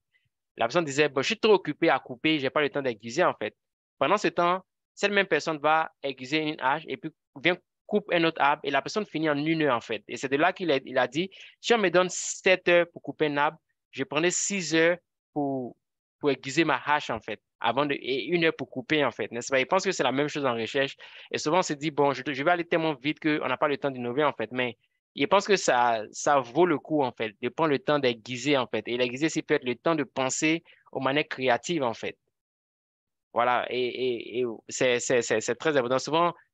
La personne disait, bon, je suis trop occupé à couper, j'ai pas le temps d'aiguiser, en fait. Pendant ce temps, cette même personne va aiguiser une hache et puis vient coupe un autre arbre et la personne finit en 1 heure, en fait. Et c'est de là qu'il a dit, si on me donne 7 heures pour couper un arbre, je prendrai 6 heures pour, pour aiguiser ma hache, en fait, et 1 heure pour couper, en fait, n'est-ce pas? Il pense que c'est la même chose en recherche. Et souvent, on se dit, bon, je vais aller tellement vite qu'on n'a pas le temps d'innover, en fait. Mais je pense que ça vaut le coup, en fait, de prendre le temps d'aiguiser, en fait. Et l'aiguiser, c'est peut-être le temps de penser aux manières créatives, en fait. Voilà, et c'est très important.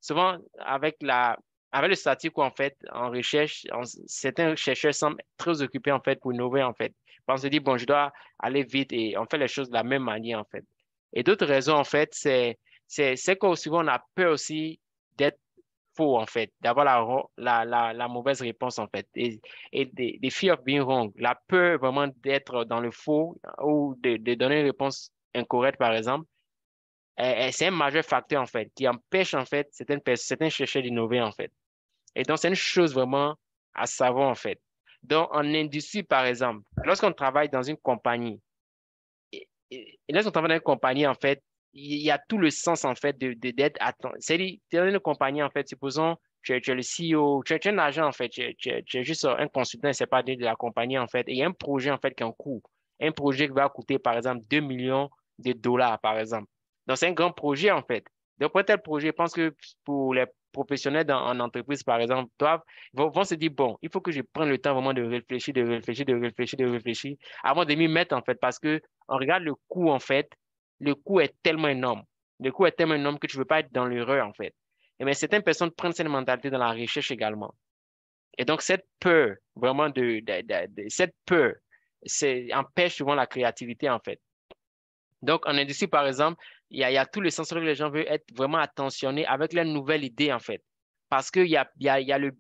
Souvent avec le statique, en fait, en recherche, certains chercheurs semblent très occupés, en fait, pour innover, en fait. On se dit, bon, je dois aller vite et on fait les choses de la même manière, en fait. Et d'autres raisons, en fait, c'est que souvent on a peur aussi d'être faux, en fait, d'avoir la mauvaise réponse, en fait. Et des fear of being wrong, la peur vraiment d'être dans le faux ou de donner une réponse incorrecte, par exemple c'est un majeur facteur, en fait, qui empêche, en fait, certains chercheurs d'innover, en fait. Et donc, c'est une chose vraiment à savoir, en fait. Donc, en industrie, par exemple, lorsqu'on travaille dans une compagnie, lorsqu'on travaille dans une compagnie, en fait, il y a tout le sens, en fait, d'être attentif. C'est-à-dire, dans une compagnie, en fait, supposons, tu es le CEO, tu es un agent, en fait, tu es juste un consultant, c'est pas de la compagnie, en fait, et il y a un projet, en fait, qui est en cours. Un projet qui va coûter, par exemple, 2 millions de dollars, par exemple. Donc, c'est un grand projet, en fait. Donc, pour un tel projet, je pense que pour les professionnels en entreprise, par exemple, vont se dire, bon, il faut que je prenne le temps vraiment de réfléchir, de réfléchir, de réfléchir, de réfléchir, avant de m'y mettre, en fait, parce que on regarde le coût, en fait, le coût est tellement énorme. Le coût est tellement énorme que tu ne veux pas être dans l'erreur, en fait. Et bien, certaines personnes prennent cette mentalité dans la recherche également. Et donc, cette peur, vraiment, cette peur, empêche souvent la créativité, en fait. Donc, en industrie, par exemple, il y a tout le sens que les gens veulent être vraiment attentionnés avec leur nouvelle idée, en fait. Parce qu'il y a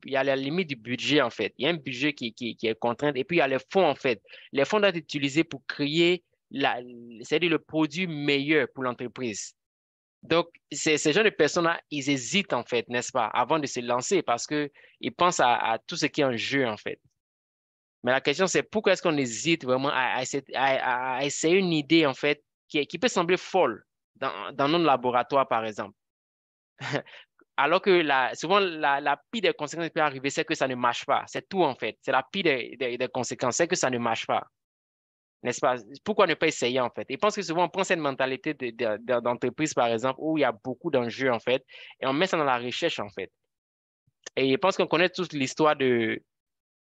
la limite du budget, en fait. Il y a un budget qui est contraint. Et puis, il y a les fonds, en fait. Les fonds doivent être utilisés pour créer c'est-à-dire le produit meilleur pour l'entreprise. Donc, ces gens de personnes-là, ils hésitent, en fait, n'est-ce pas, avant de se lancer parce qu'ils pensent à tout ce qui est en jeu, en fait. Mais la question, c'est pourquoi est-ce qu'on hésite vraiment à essayer une idée, en fait, qui peut sembler folle dans notre laboratoire, par exemple. Alors que souvent, la pire des conséquences qui peut arriver, c'est que ça ne marche pas. C'est tout, en fait. C'est la pire des conséquences, c'est que ça ne marche pas. N'est-ce pas? Pourquoi ne pas essayer, en fait? Et je pense que souvent, on prend cette mentalité d'entreprise, par exemple, où il y a beaucoup d'enjeux, en fait, et on met ça dans la recherche, en fait. Et je pense qu'on connaît tous l'histoire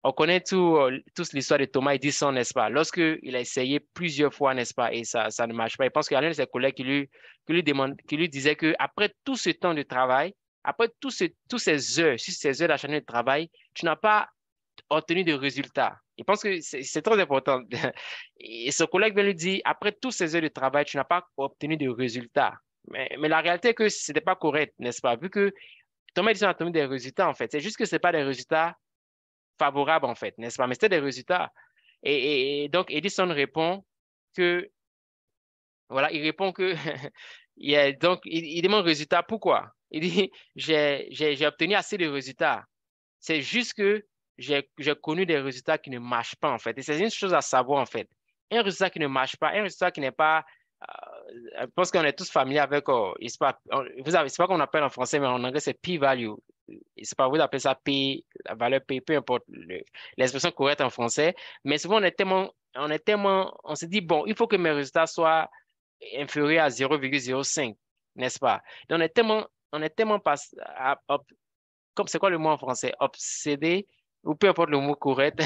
on connaît tous l'histoire de Thomas Edison, n'est-ce pas? Lorsqu'il a essayé plusieurs fois, n'est-ce pas, et ça ne marche pas. Je pense qu'il y a l'un de ses collègues qui lui disait qu'après tout ce temps de travail, après tous ces heures, sur ces heures d'acharnement de travail, tu n'as pas obtenu de résultats. Je pense que c'est très important. Et ce collègue vient lui dire, après toutes ces heures de travail, tu n'as pas obtenu de résultats. Mais la réalité est que ce n'était pas correct, n'est-ce pas? Vu que Thomas Edison a obtenu des résultats, en fait. C'est juste que ce n'est pas des résultats favorables, en fait, n'est-ce pas? Mais c'était des résultats. Et donc, Edison répond que, voilà, il répond que, donc, il demande résultat. Pourquoi? Il dit, j'ai obtenu assez de résultats. C'est juste que j'ai connu des résultats qui ne marchent pas, en fait. Et c'est une chose à savoir, en fait. Un résultat qui ne marche pas, un résultat qui n'est pas. Je pense qu'on est tous familiers avec. C'est pas qu'on appelle en français, mais en anglais, c'est p-value. C'est pas vous appelez ça p, la valeur p, peu importe l'expression correcte en français. Mais souvent, on se dit, bon, il faut que mes résultats soient inférieurs à 0,05, n'est-ce pas? Donc, on est tellement pas, comme c'est quoi le mot en français, obsédé, ou peu importe le mot correct,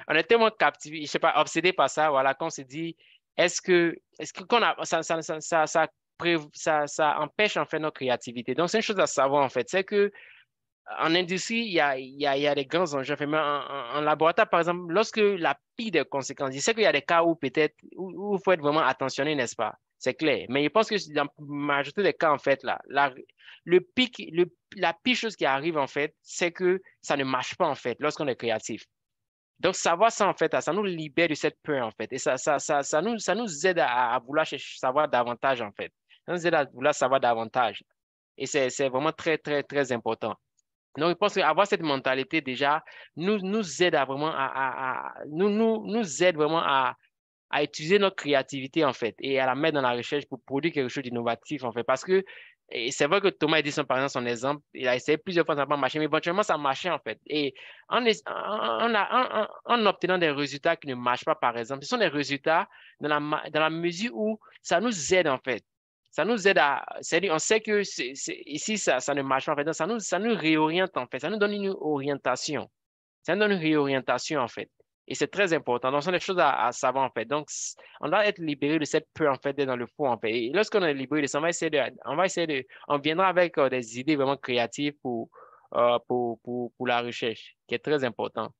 on est tellement captivé, je sais pas, obsédé par ça, voilà, qu'on se dit, est-ce que ça empêche en fait notre créativité. Donc, c'est une chose à savoir en fait, c'est que en industrie, il y a des grands enjeux. Mais en laboratoire, par exemple, lorsque la pire des conséquences, je sais qu'il y a des cas où peut-être, où il faut être vraiment attentionné, n'est-ce pas? C'est clair. Mais je pense que dans la majorité des cas, en fait, là, la pire chose qui arrive, en fait, c'est que ça ne marche pas, en fait, lorsqu'on est créatif. Donc, savoir ça, en fait, ça nous libère de cette peur, en fait. Et ça nous aide à vouloir savoir davantage, en fait. Ça nous aide à vouloir savoir davantage. Et c'est vraiment très, très, très important. Donc, je pense qu'avoir cette mentalité déjà nous aide à vraiment nous aide vraiment à utiliser notre créativité, en fait, et à la mettre dans la recherche pour produire quelque chose d'innovatif, en fait. Parce que et c'est vrai que Thomas Edison, par exemple, son exemple, il a essayé plusieurs fois, ça n'a pas marché, mais éventuellement, ça marchait, en fait. Et en obtenant des résultats qui ne marchent pas, par exemple, ce sont des résultats dans la mesure où ça nous aide, en fait. Ça nous aide à. C'est-à-dire, on sait que ici, ça ne marche pas, en fait. Donc, ça nous réoriente, en fait. Ça nous donne une orientation. Ça nous donne une réorientation, en fait. Et c'est très important. Donc, ce sont des choses à savoir, en fait. Donc, on doit être libéré de cette peur, en fait, d'être dans le faux, en fait. Et lorsqu'on est libéré de ça, on viendra avec des idées vraiment créatives pour la recherche, qui est très important.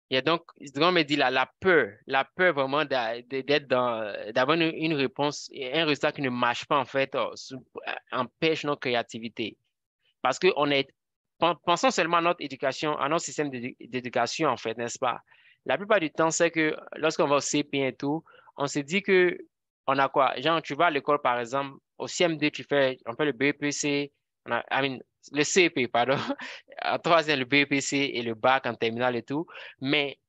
Et donc, on me dit là, la peur vraiment d'avoir une réponse, un résultat qui ne marche pas, en fait, empêche notre créativité. Parce que pensons seulement à notre éducation, à notre système d'éducation, en fait, n'est-ce pas? La plupart du temps, c'est que lorsqu'on va au CP et tout, on se dit que on a quoi? Genre, tu vas à l'école, par exemple, au CM2, on fait le BEPC, le CP, pardon. En troisième, le BEPC et le bac en terminale et tout. Mais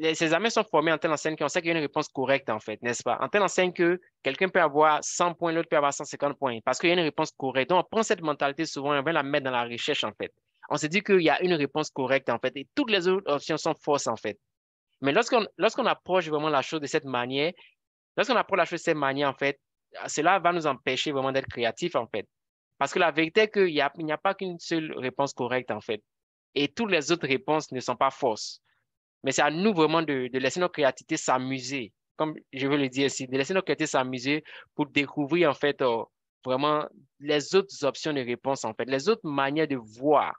ces examens sont formés en telle enseigne qu'on sait qu'il y a une réponse correcte, en fait, n'est-ce pas? En telle enseigne que quelqu'un peut avoir 100 points, l'autre peut avoir 150 points, parce qu'il y a une réponse correcte. Donc, on prend cette mentalité souvent et on va la mettre dans la recherche, en fait. On se dit qu'il y a une réponse correcte, en fait, et toutes les autres options sont fausses, en fait. Mais lorsqu'on approche vraiment la chose de cette manière, lorsqu'on approche la chose de cette manière, en fait, cela va nous empêcher vraiment d'être créatifs, en fait. Parce que la vérité est qu'il n'y a pas qu'une seule réponse correcte, en fait. Et toutes les autres réponses ne sont pas fausses. Mais c'est à nous vraiment de laisser notre créativité s'amuser, comme je veux le dire ici, de laisser notre créativité s'amuser pour découvrir en fait vraiment les autres options de réponse en fait, les autres manières de voir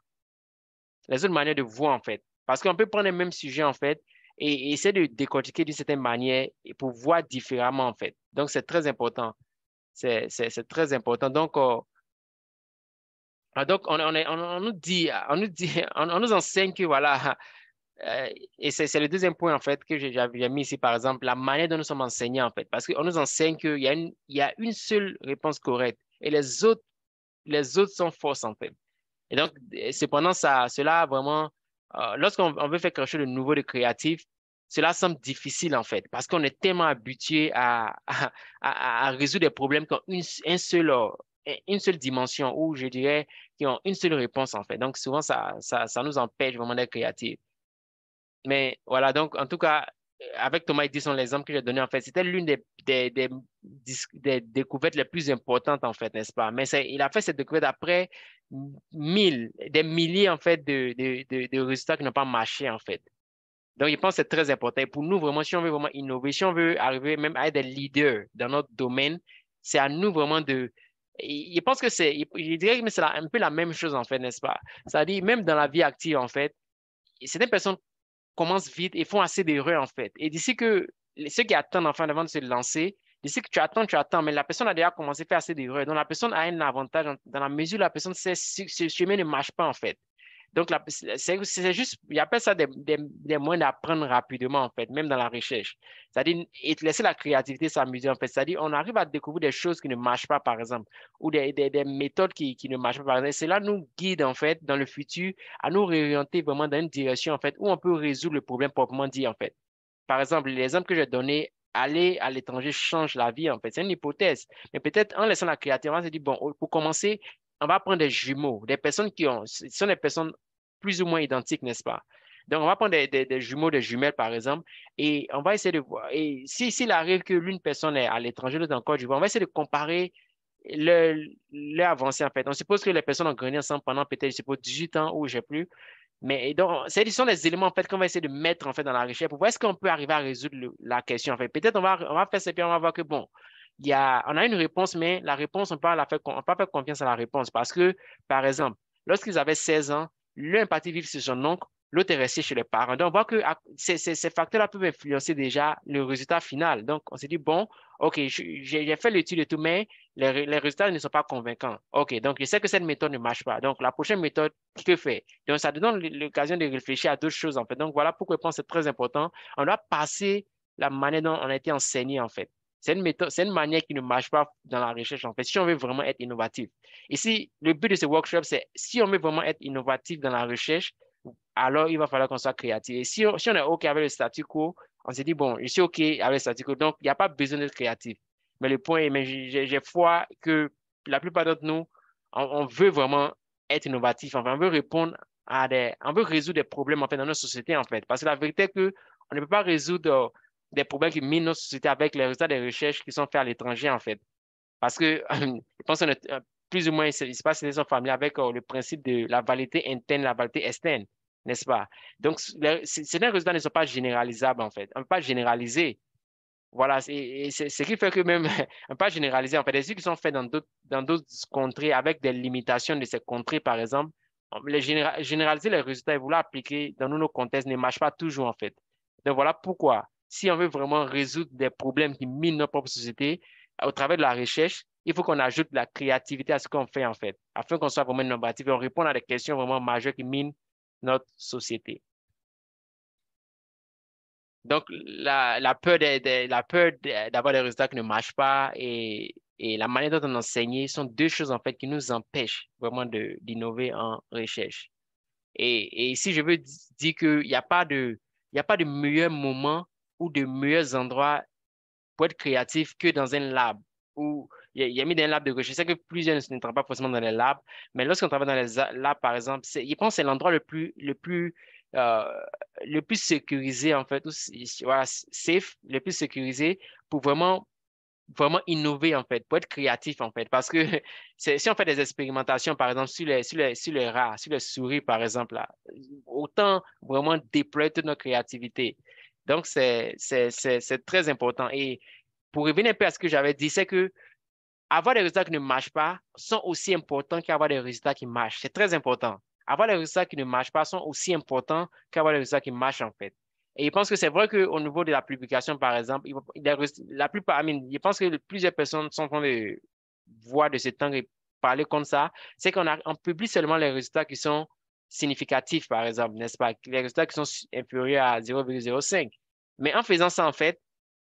en fait. Parce qu'on peut prendre le même sujet en fait et essayer de décortiquer d'une certaine manière et pour voir différemment en fait. Donc c'est très important. C'est très important. Donc on nous dit, on nous enseigne que voilà. Et c'est le deuxième point, en fait, que j'avais mis ici, par exemple, la manière dont nous sommes enseignés, en fait. Parce qu'on nous enseigne il y a une seule réponse correcte et les autres sont fausses, en fait. Et donc, cependant, cela vraiment, lorsqu'on veut faire quelque chose de nouveau, de créatif, cela semble difficile, en fait, parce qu'on est tellement habitué à résoudre des problèmes qui ont une seule dimension, ou je dirais, qui ont une seule réponse, en fait. Donc, souvent, ça nous empêche vraiment d'être créatifs. Mais voilà, donc en tout cas, avec Thomas Edison, l'exemple que j'ai donné, en fait, c'était l'une des découvertes les plus importantes, en fait, n'est-ce pas? Mais il a fait cette découverte après des milliers, en fait, de résultats qui n'ont pas marché, en fait. Donc, je pense que c'est très important. Et pour nous, vraiment, si on veut vraiment innover, si on veut arriver même à être des leaders dans notre domaine, c'est à nous vraiment de. Je pense que je dirais que c'est un peu la même chose, en fait, n'est-ce pas? C'est-à-dire, même dans la vie active, en fait, certaines personnes commencent vite et font assez d'erreurs, en fait. Et d'ici que ceux qui attendent, enfin, avant de se lancer, d'ici que tu attends, mais la personne a déjà commencé à faire assez d'erreurs. Donc, la personne a un avantage dans la mesure où la personne sait si ce chemin ne marche pas, en fait. Donc, c'est juste, il appelle ça des moyens d'apprendre rapidement, en fait, même dans la recherche. C'est-à-dire, et te laisser la créativité s'amuser, en fait. C'est-à-dire, on arrive à découvrir des choses qui ne marchent pas, par exemple, ou des méthodes qui ne marchent pas, par exemple. Et cela nous guide, en fait, dans le futur, à nous réorienter vraiment dans une direction, en fait, où on peut résoudre le problème proprement dit, en fait. Par exemple, l'exemple que j'ai donné, aller à l'étranger change la vie, en fait. C'est une hypothèse. Mais peut-être en laissant la créativité, on se dit, bon, pour commencer, on va prendre des jumeaux, des personnes ce sont des personnes plus ou moins identiques, n'est-ce pas? Donc, on va prendre des jumeaux, des jumelles, par exemple, et on va essayer de voir. Et s'il arrive que l'une personne est à l'étranger, l'autre en Côte d'Ivoire, on va essayer de comparer leur avancée, en fait. On suppose que les personnes ont grandi ensemble pendant peut-être, je suppose, 18 ans ou j'ai plus. Mais donc, ce sont des éléments en fait qu'on va essayer de mettre en fait dans la recherche pour voir est-ce qu'on peut arriver à résoudre la question en fait. Peut-être on va faire ça puis on va voir que bon, on a une réponse, mais la réponse, on peut pas faire confiance à la réponse parce que, par exemple, lorsqu'ils avaient 16 ans, l'un est parti vivre chez son oncle, l'autre est resté chez les parents. Donc, on voit que ces facteurs-là peuvent influencer déjà le résultat final. Donc, on s'est dit, bon, OK, j'ai fait l'étude et tout, mais les résultats ne sont pas convaincants. OK, donc je sais que cette méthode ne marche pas. Donc, la prochaine méthode, que fait? Donc, ça te donne l'occasion de réfléchir à d'autres choses, en fait. Donc, voilà pourquoi je pense que c'est très important. On doit passer la manière dont on a été enseigné, en fait. C'est une méthode, c'est une manière qui ne marche pas dans la recherche, en fait, si on veut vraiment être innovatif. Ici, le but de ce workshop, c'est si on veut vraiment être innovatif dans la recherche, alors il va falloir qu'on soit créatif. Et si on est OK avec le statu quo, on s'est dit, bon, je suis OK avec le statu quo, donc il n'y a pas besoin d'être créatif. Mais le point est, mais j'ai foi que la plupart d'entre nous, on veut vraiment être innovatif, enfin, on veut répondre on veut résoudre des problèmes, en fait, dans notre société, en fait. Parce que la vérité est que on ne peut pas résoudre des problèmes qui minent notre société avec les résultats des recherches qui sont faits à l'étranger, en fait. Parce que je pense que plus ou moins, il se passe qu'ils sont familiers avec le principe de la validité interne, la validité externe, n'est-ce pas? Donc, ces résultats ne sont pas généralisables, en fait. On ne peut pas généraliser. Voilà, et c'est ce qui fait que même, on ne peut pas généraliser, en fait. Les études qui sont faites dans d'autres contrées avec des limitations de ces contrées, par exemple, généraliser les résultats et vouloir appliquer dans nos contextes ne marche pas toujours, en fait. Donc, voilà pourquoi, si on veut vraiment résoudre des problèmes qui minent notre propre société, au travers de la recherche, il faut qu'on ajoute de la créativité à ce qu'on fait, en fait, afin qu'on soit vraiment innovatif et on réponde à des questions vraiment majeures qui minent notre société. Donc, la peur d'avoir des résultats qui ne marchent pas et la manière dont on enseigne sont deux choses, en fait, qui nous empêchent vraiment d'innover en recherche. Et si je veux dire qu'il n'y a pas il y a pas de meilleur moment ou de meilleurs endroits pour être créatif que dans un lab où il y a mis dans un lab de recherche. Je sais que plusieurs ne travaillent pas forcément dans les labs, mais lorsqu'on travaille dans les labs, par exemple, je pense que c'est l'endroit euh, le plus sécurisé, en fait, voilà, safe, le plus sécurisé pour vraiment innover, en fait, pour être créatif, en fait. Parce que si on fait des expérimentations, par exemple, sur les rats, sur les souris, par exemple, là, autant vraiment déployer toute notre créativité. Donc, c'est très important. Et pour revenir un peu à ce que j'avais dit, c'est que avoir des résultats qui ne marchent pas sont aussi importants qu'avoir des résultats qui marchent. C'est très important. Avoir des résultats qui ne marchent pas sont aussi importants qu'avoir des résultats qui marchent, en fait. Et je pense que c'est vrai qu'au niveau de la publication, par exemple, la plupart, je pense que plusieurs personnes sont en train de voir de ce temps et parler comme ça. C'est on publie seulement les résultats qui sont significatifs, par exemple, n'est-ce pas? Les résultats qui sont inférieurs à 0,05. Mais en faisant ça, en fait,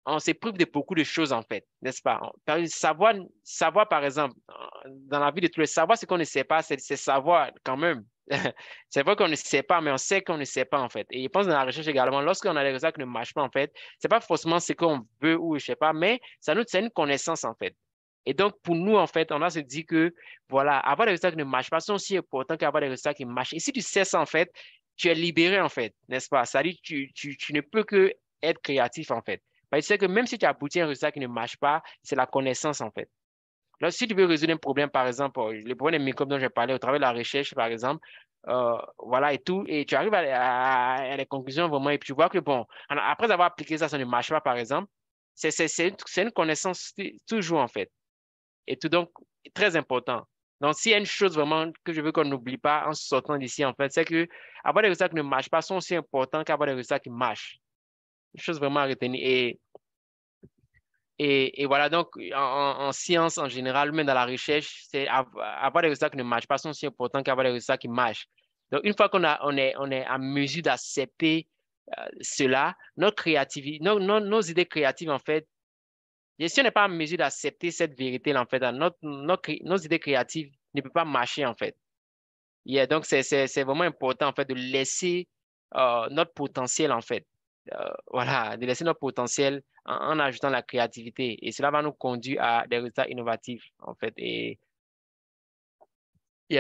on s'éprouve de beaucoup de choses, en fait, n'est-ce pas? Savoir, par exemple, dans la vie de tous les savoir ce qu'on ne sait pas, c'est savoir quand même. C'est vrai qu'on ne sait pas, mais on sait qu'on ne sait pas, en fait. Et je pense dans la recherche également, lorsqu'on a des résultats qui ne marchent pas, en fait, c'est pas forcément ce qu'on veut ou je sais pas, mais c'est une connaissance, en fait. Et donc, pour nous, en fait, on a se dit que, voilà, avoir des résultats qui ne marchent pas sont aussi importants qu'avoir des résultats qui marchent. Et si tu sais ça, en fait, tu es libéré, en fait, n'est-ce pas? C'est-à-dire, tu ne peux que être créatif, en fait. Parce que même si tu aboutis à un résultat qui ne marche pas, c'est la connaissance, en fait. Là, si tu veux résoudre un problème, par exemple, le problème des microbes dont j'ai parlé au travers de la recherche, par exemple, voilà et tout, et tu arrives à des conclusions vraiment, et puis tu vois que, bon, après avoir appliqué ça, ça ne marche pas, par exemple, c'est une connaissance toujours, en fait. Et tout donc, très important. Donc, s'il y a une chose vraiment que je veux qu'on n'oublie pas en sortant d'ici, en fait, c'est que avoir des résultats qui ne marchent pas sont aussi importants qu'avoir des résultats qui marchent. Une chose vraiment à retenir. Et voilà, donc en science en général, même dans la recherche, c'est avoir des résultats qui ne marchent pas sont aussi importants qu'avoir des résultats qui marchent. Donc, une fois on est à mesure d'accepter cela, notre créativité, nos idées créatives, en fait, et si on n'est pas en mesure d'accepter cette vérité, en fait, nos idées créatives ne peuvent pas marcher, en fait. Donc, c'est vraiment important, en fait, de laisser notre potentiel, en fait. Voilà, de laisser notre potentiel en ajoutant la créativité. Et cela va nous conduire à des résultats innovatifs, en fait.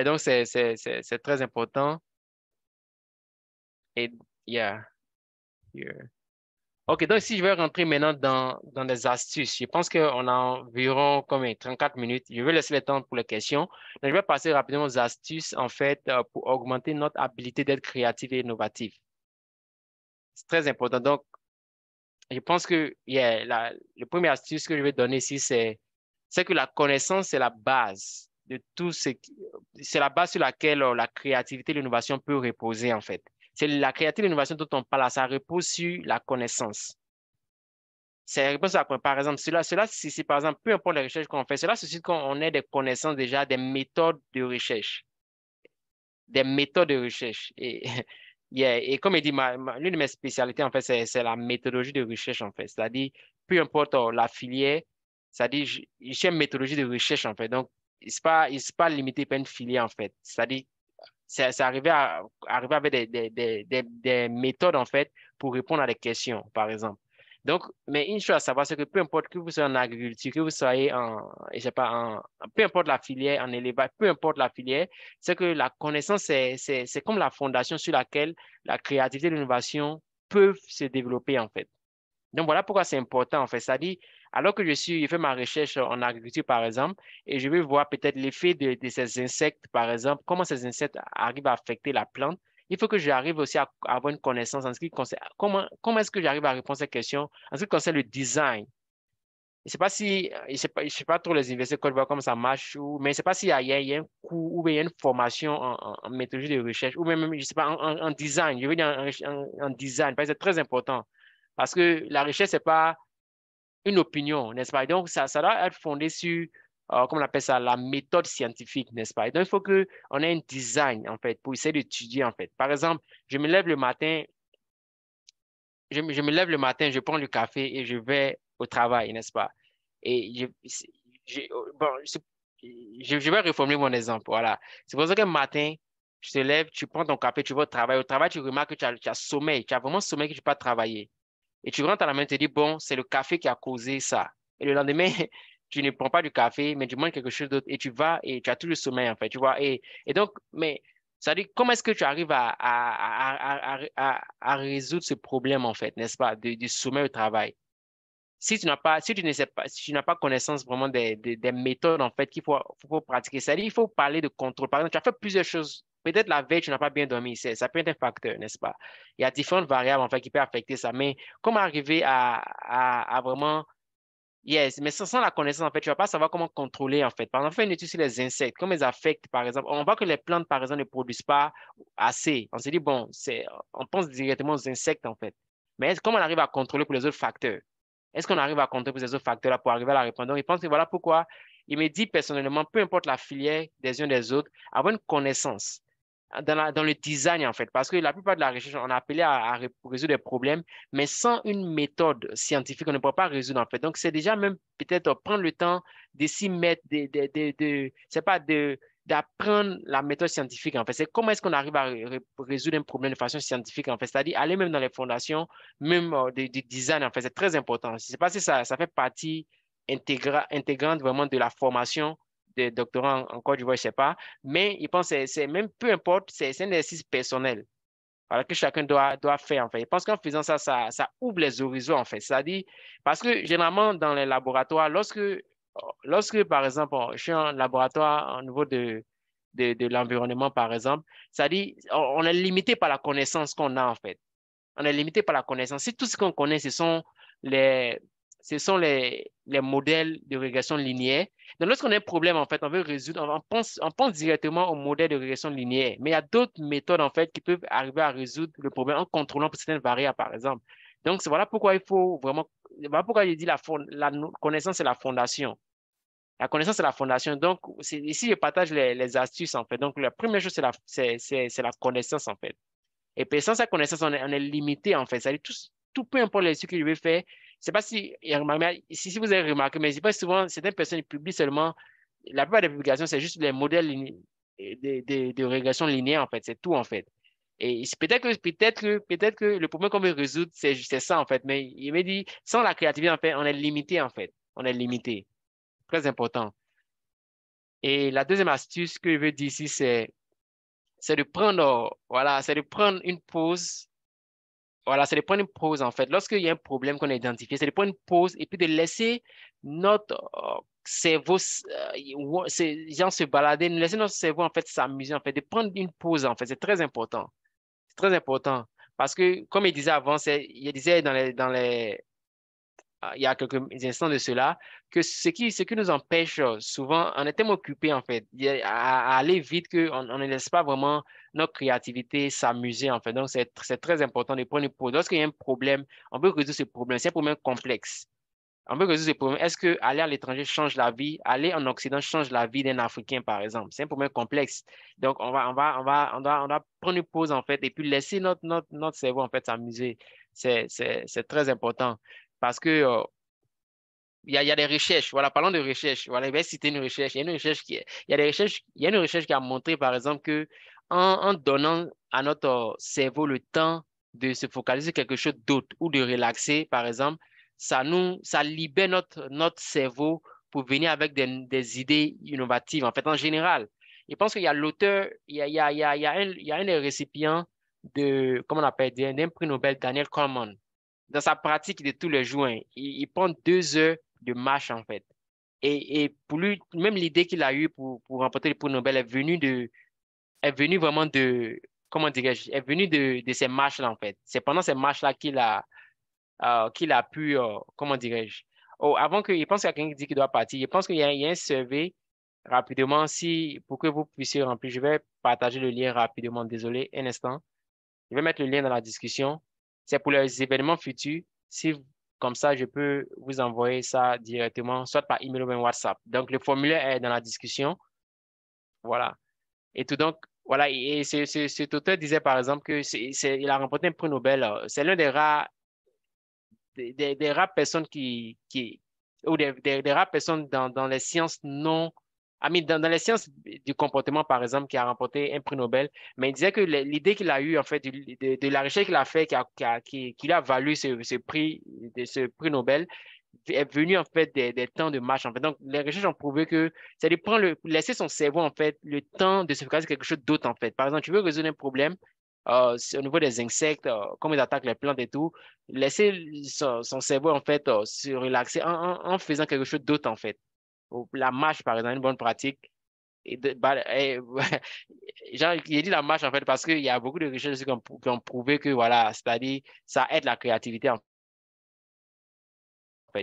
Donc, c'est très important. Et, yeah, yeah. OK, donc si je vais rentrer maintenant dans des astuces, je pense qu'on a environ comme 34 minutes. Je vais laisser le temps pour les questions. Donc, je vais passer rapidement aux astuces, en fait, pour augmenter notre habilité d'être créatif et innovatif. C'est très important. Donc, je pense que le premier astuce que je vais donner ici, c'est que la connaissance, c'est la base de tout c'est la base sur laquelle la créativité et l'innovation peut reposer, en fait. C'est la créativité et l'innovation dont on parle, ça repose sur la connaissance. C'est repose sur par exemple, si par exemple, peu importe les recherches qu'on fait, cela suscite qu'on ait des connaissances déjà, des méthodes de recherche. Des méthodes de recherche. Et, et comme il dit, l'une de mes spécialités, en fait, c'est la méthodologie de recherche, en fait. C'est-à-dire, peu importe la filière, c'est-à-dire, je suis une méthodologie de recherche, en fait. Donc, c'est pas limité par une filière, en fait. C'est-à-dire, c'est arriver avec des méthodes, en fait, pour répondre à des questions, par exemple. Donc, mais une chose à savoir, c'est que peu importe que vous soyez en agriculture, que vous soyez je sais pas, peu importe la filière, en élevage, peu importe la filière, c'est que la connaissance, c'est comme la fondation sur laquelle la créativité et l'innovation peuvent se développer, en fait. Donc voilà pourquoi c'est important en fait. C'est-à-dire, alors que je fais ma recherche en agriculture par exemple, et je vais voir peut-être l'effet de ces insectes par exemple, comment ces insectes arrivent à affecter la plante, il faut que j'arrive aussi à avoir une connaissance en ce qui concerne comment est-ce que j'arrive à répondre à cette question en ce qui concerne le design. Je ne sais pas si, je sais pas trop les universités Côte d'Ivoire comment ça marche, mais je ne sais pas s'il y a, il y a un cours ou bien il y a une formation en méthodologie de recherche, ou même, je sais pas, en design. Je veux dire en design, parce que c'est très important. Parce que la recherche, c'est pas une opinion, n'est-ce pas? Et donc, ça doit être fondé sur, comment on appelle ça, la méthode scientifique, n'est-ce pas? Et donc, il faut qu'on ait un design, en fait, pour essayer d'étudier, en fait. Par exemple, je me lève le matin, je me lève le matin, je prends le café et je vais au travail, n'est-ce pas? Et bon, je vais reformuler mon exemple, voilà. C'est pour ça qu'un matin, tu te lèves, tu prends ton café, tu vas au travail. Au travail, tu remarques que tu as sommeil, tu as vraiment sommeil que tu peux pas travailler. Et tu rentres à la maison et te dis, bon, c'est le café qui a causé ça. Et le lendemain, tu ne prends pas du café, mais tu manges quelque chose d'autre et tu vas et tu as tout le sommeil, en fait, tu vois. Et donc, mais ça dit, comment est-ce que tu arrives à résoudre ce problème, en fait, n'est-ce pas, du sommeil au travail? Si tu n'as pas, si tu ne sais pas, si tu n'as pas connaissance vraiment des méthodes, en fait, faut pratiquer, c'est-à-dire, il faut parler de contrôle. Par exemple, tu as fait plusieurs choses. Peut-être la veille, tu n'as pas bien dormi. Ça peut être un facteur, n'est-ce pas? Il y a différentes variables, en fait, qui peuvent affecter ça. Mais comment arriver à vraiment, yes, mais sans la connaissance, en fait, tu vas pas savoir comment contrôler, en fait. Par exemple, on fait une étude sur les insectes, comment ils affectent, par exemple. On voit que les plantes, par exemple, ne produisent pas assez. On se dit, bon, on pense directement aux insectes, en fait. Mais comment on arrive à contrôler pour les autres facteurs? Est-ce qu'on arrive à compter pour ces autres facteurs-là pour arriver à la répondre? Donc, je pense que voilà pourquoi il me dit personnellement, peu importe la filière des uns des autres, avoir une connaissance dans le design, en fait. Parce que la plupart de la recherche, on a appelé à résoudre des problèmes, mais sans une méthode scientifique, on ne peut pas résoudre, en fait. Donc, c'est déjà même peut-être prendre le temps de s'y mettre, c'est pas d'apprendre la méthode scientifique, en fait. C'est comment est-ce qu'on arrive à résoudre un problème de façon scientifique, en fait. C'est-à-dire aller même dans les fondations, même du design, en fait. C'est très important. Je ne sais pas si ça fait partie intégrante vraiment de la formation des doctorants en Côte d'Ivoire, je ne sais pas. Mais il pense que c'est même peu importe, c'est un exercice personnel, voilà, que chacun doit faire en fait. Je pense qu'en faisant ça, ça ouvre les horizons en fait. C'est-à-dire, parce que généralement dans les laboratoires, lorsque par exemple, je suis en laboratoire au niveau de l'environnement par exemple, c'est-à-dire, on est limité par la connaissance qu'on a en fait. On est limité par la connaissance. Si tout ce qu'on connaît, les, les modèles de régression linéaire. Donc, lorsqu'on a un problème, en fait, on veut résoudre, on pense directement au modèle de régression linéaire. Mais il y a d'autres méthodes, en fait, qui peuvent arriver à résoudre le problème en contrôlant certaines variables, par exemple. Donc, voilà pourquoi il faut vraiment, voilà pourquoi je dis la connaissance, c'est la fondation. La connaissance, c'est la fondation. Donc, ici, je partage les astuces, en fait. Donc, la première chose, c'est la connaissance, en fait. Et puis, sans sa connaissance, on est limité, en fait. C'est-à-dire, tout peu importe les études que je vais faire, c'est pas si vous avez remarqué, mais c'est pas souvent, certaines personnes publient seulement, la plupart des publications, c'est juste les modèles de régression linéaire, en fait. C'est tout, en fait. Et peut-être que le problème qu'on veut résoudre, c'est ça, en fait. Mais il me dit, sans la créativité, en fait, on est limité, en fait. On est limité. Très important. Et la deuxième astuce que je veux dire ici, c'est de prendre, voilà, c'est de prendre une pause. Voilà, c'est de prendre une pause en fait. Lorsqu'il y a un problème qu'on a identifié, c'est de prendre une pause et puis de laisser notre cerveau, genre se balader, de laisser notre cerveau en fait s'amuser en fait, de prendre une pause en fait. C'est très important. C'est très important parce que comme il disait avant, il disait il y a quelques instants de cela, que ce qui nous empêche souvent, on est tellement occupé en fait, à aller vite qu'on on ne laisse pas vraiment notre créativité s'amuser en fait. Donc, c'est très important de prendre une pause. Lorsqu'il y a un problème, on peut résoudre ce problème. C'est un problème complexe. On peut résoudre ce problème. Est-ce que aller à l'étranger change la vie? Aller en Occident change la vie d'un Africain, par exemple? C'est un problème complexe. Donc, on doit prendre une pause, en fait, et puis laisser notre cerveau, en fait, s'amuser. C'est très important. Parce que, il y a des recherches. Voilà, parlons de recherches. Voilà, je vais citer une recherche. Il y a une recherche il y a des recherches, il y a une recherche qui a montré, par exemple, que en donnant à notre cerveau le temps de se focaliser sur quelque chose d'autre ou de relaxer, par exemple, ça libère notre cerveau pour venir avec des idées innovatives. En fait, en général, je pense qu'il y a l'auteur, il y a un des récipients comment on appelle, d'un prix Nobel, Daniel Goleman. Dans sa pratique de tous les jours, hein, il prend 2 heures de marche, en fait. Et pour lui, même l'idée qu'il a eue pour remporter le prix Nobel est venue vraiment comment dirais-je, est venue de ces marches-là, en fait. C'est pendant ces marches-là qu'il a pu, comment dirais-je, oh, avant que, je pense qu'il y a quelqu'un qui dit qu'il doit partir, je pense qu'il y a un survey rapidement, pour que vous puissiez remplir, je vais partager le lien rapidement, désolé, un instant. Je vais mettre le lien dans la discussion. C'est pour les événements futurs. Si, comme ça, je peux vous envoyer ça directement, soit par email ou bien WhatsApp. Donc, le formulaire est dans la discussion. Voilà. Et tout donc, voilà. Et cet auteur disait, par exemple, il a remporté un prix Nobel. C'est l'un des rares personnes ou des rares personnes dans les sciences non, dans les sciences du comportement, par exemple, qui a remporté un prix Nobel. Mais il disait que l'idée qu'il a eue, en fait, de la recherche qu'il a fait, qui lui a valu ce prix Nobel, est venue, en fait, des temps de marche, en fait. Donc, les recherches ont prouvé que c'est de laisser son cerveau, en fait, le temps de se focaliser sur quelque chose d'autre, en fait. Par exemple, tu veux résoudre un problème, au niveau des insectes, comme ils attaquent les plantes et tout, laisser son cerveau, en fait, se relaxer en faisant quelque chose d'autre, en fait. La marche, par exemple, une bonne pratique. J'ai dit la marche, en fait, parce qu'il y a beaucoup de recherches aussi qui ont prouvé que, voilà, c'est-à-dire, ça aide la créativité, en fait.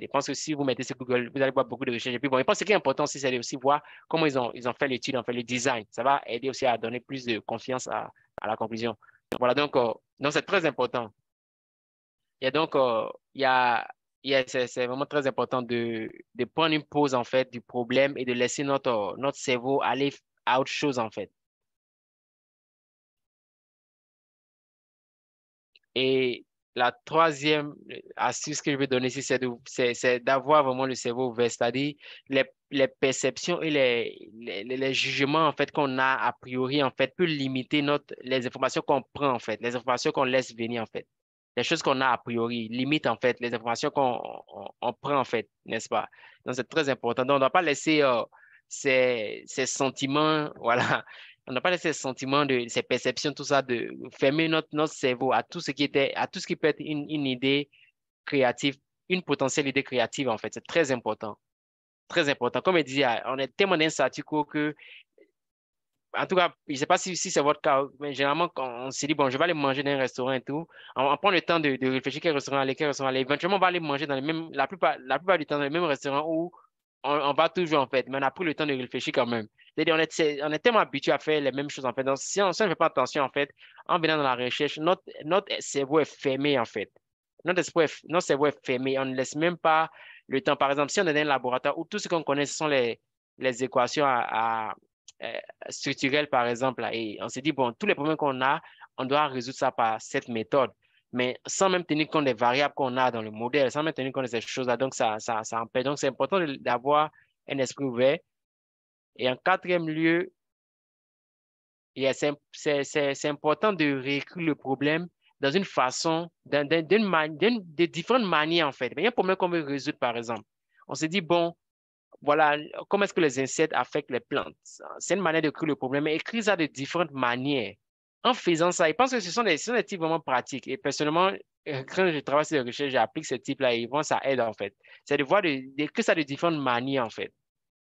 Je pense que si vous mettez sur Google, vous allez voir beaucoup de recherches. Et puis, bon, je pense que ce qui est important aussi, c'est de aussi voir comment ils ont fait l'étude, en fait, le design. Ça va aider aussi à donner plus de confiance à la conclusion. Voilà, donc c'est très important. Et donc, c'est vraiment très important de prendre une pause, en fait, du problème et de laisser notre cerveau aller à autre chose, en fait. Et la troisième astuce que je vais donner ici, c'est d'avoir vraiment le cerveau ouvert, c'est-à-dire les perceptions et les jugements, en fait, qu'on a a priori, en fait, peut limiter les informations qu'on prend, en fait, les informations qu'on laisse venir, en fait. Les choses qu'on a a priori limitent, en fait, les informations on prend, en fait, n'est-ce pas? Donc, c'est très important. Donc, on ne doit pas laisser ces sentiments, voilà, on n'a pas laissé ce sentiment ces perceptions, tout ça, de fermer notre cerveau à tout ce à tout ce qui peut être une idée créative, une potentielle idée créative, en fait. C'est très important. Très important. Comme je disais, on est tellement dans un statu quo que, en tout cas, je ne sais pas si c'est votre cas, mais généralement, quand on se dit, bon, je vais aller manger dans un restaurant et tout, on prend le temps de réfléchir quel restaurant aller. Éventuellement, on va aller manger dans la plupart du temps dans le même restaurant où on va toujours, en fait, mais on a pris le temps de réfléchir quand même. C'est-à-dire, on est tellement habitué à faire les mêmes choses, en fait. Donc, si on ne fait pas attention, en fait, en venant dans la recherche, notre cerveau est fermé, en fait. Notre cerveau est fermé. On ne laisse même pas le temps. Par exemple, si on est dans un laboratoire où tout ce qu'on connaît, ce sont les équations euh, structurelles, par exemple, là, et on s'est dit, bon, tous les problèmes qu'on a, on doit résoudre ça par cette méthode, mais sans même tenir compte des variables qu'on a dans le modèle, sans même tenir compte de ces choses-là. Donc, ça empêche. Donc, c'est important d'avoir un esprit ouvert. Et en quatrième lieu, c'est important de réécrire le problème dans une façon, de différentes manières, en fait. Mais il y a un problème qu'on veut résoudre, par exemple. On se dit, bon, voilà, comment est-ce que les insectes affectent les plantes? C'est une manière de créer le problème, mais écrire ça de différentes manières. En faisant ça, je pense que ce sont des types vraiment pratiques. Et personnellement, quand je travaille sur les recherches, j'applique ce type-là et bon, ça aide en fait. C'est de voir d'écrire ça de différentes manières en fait.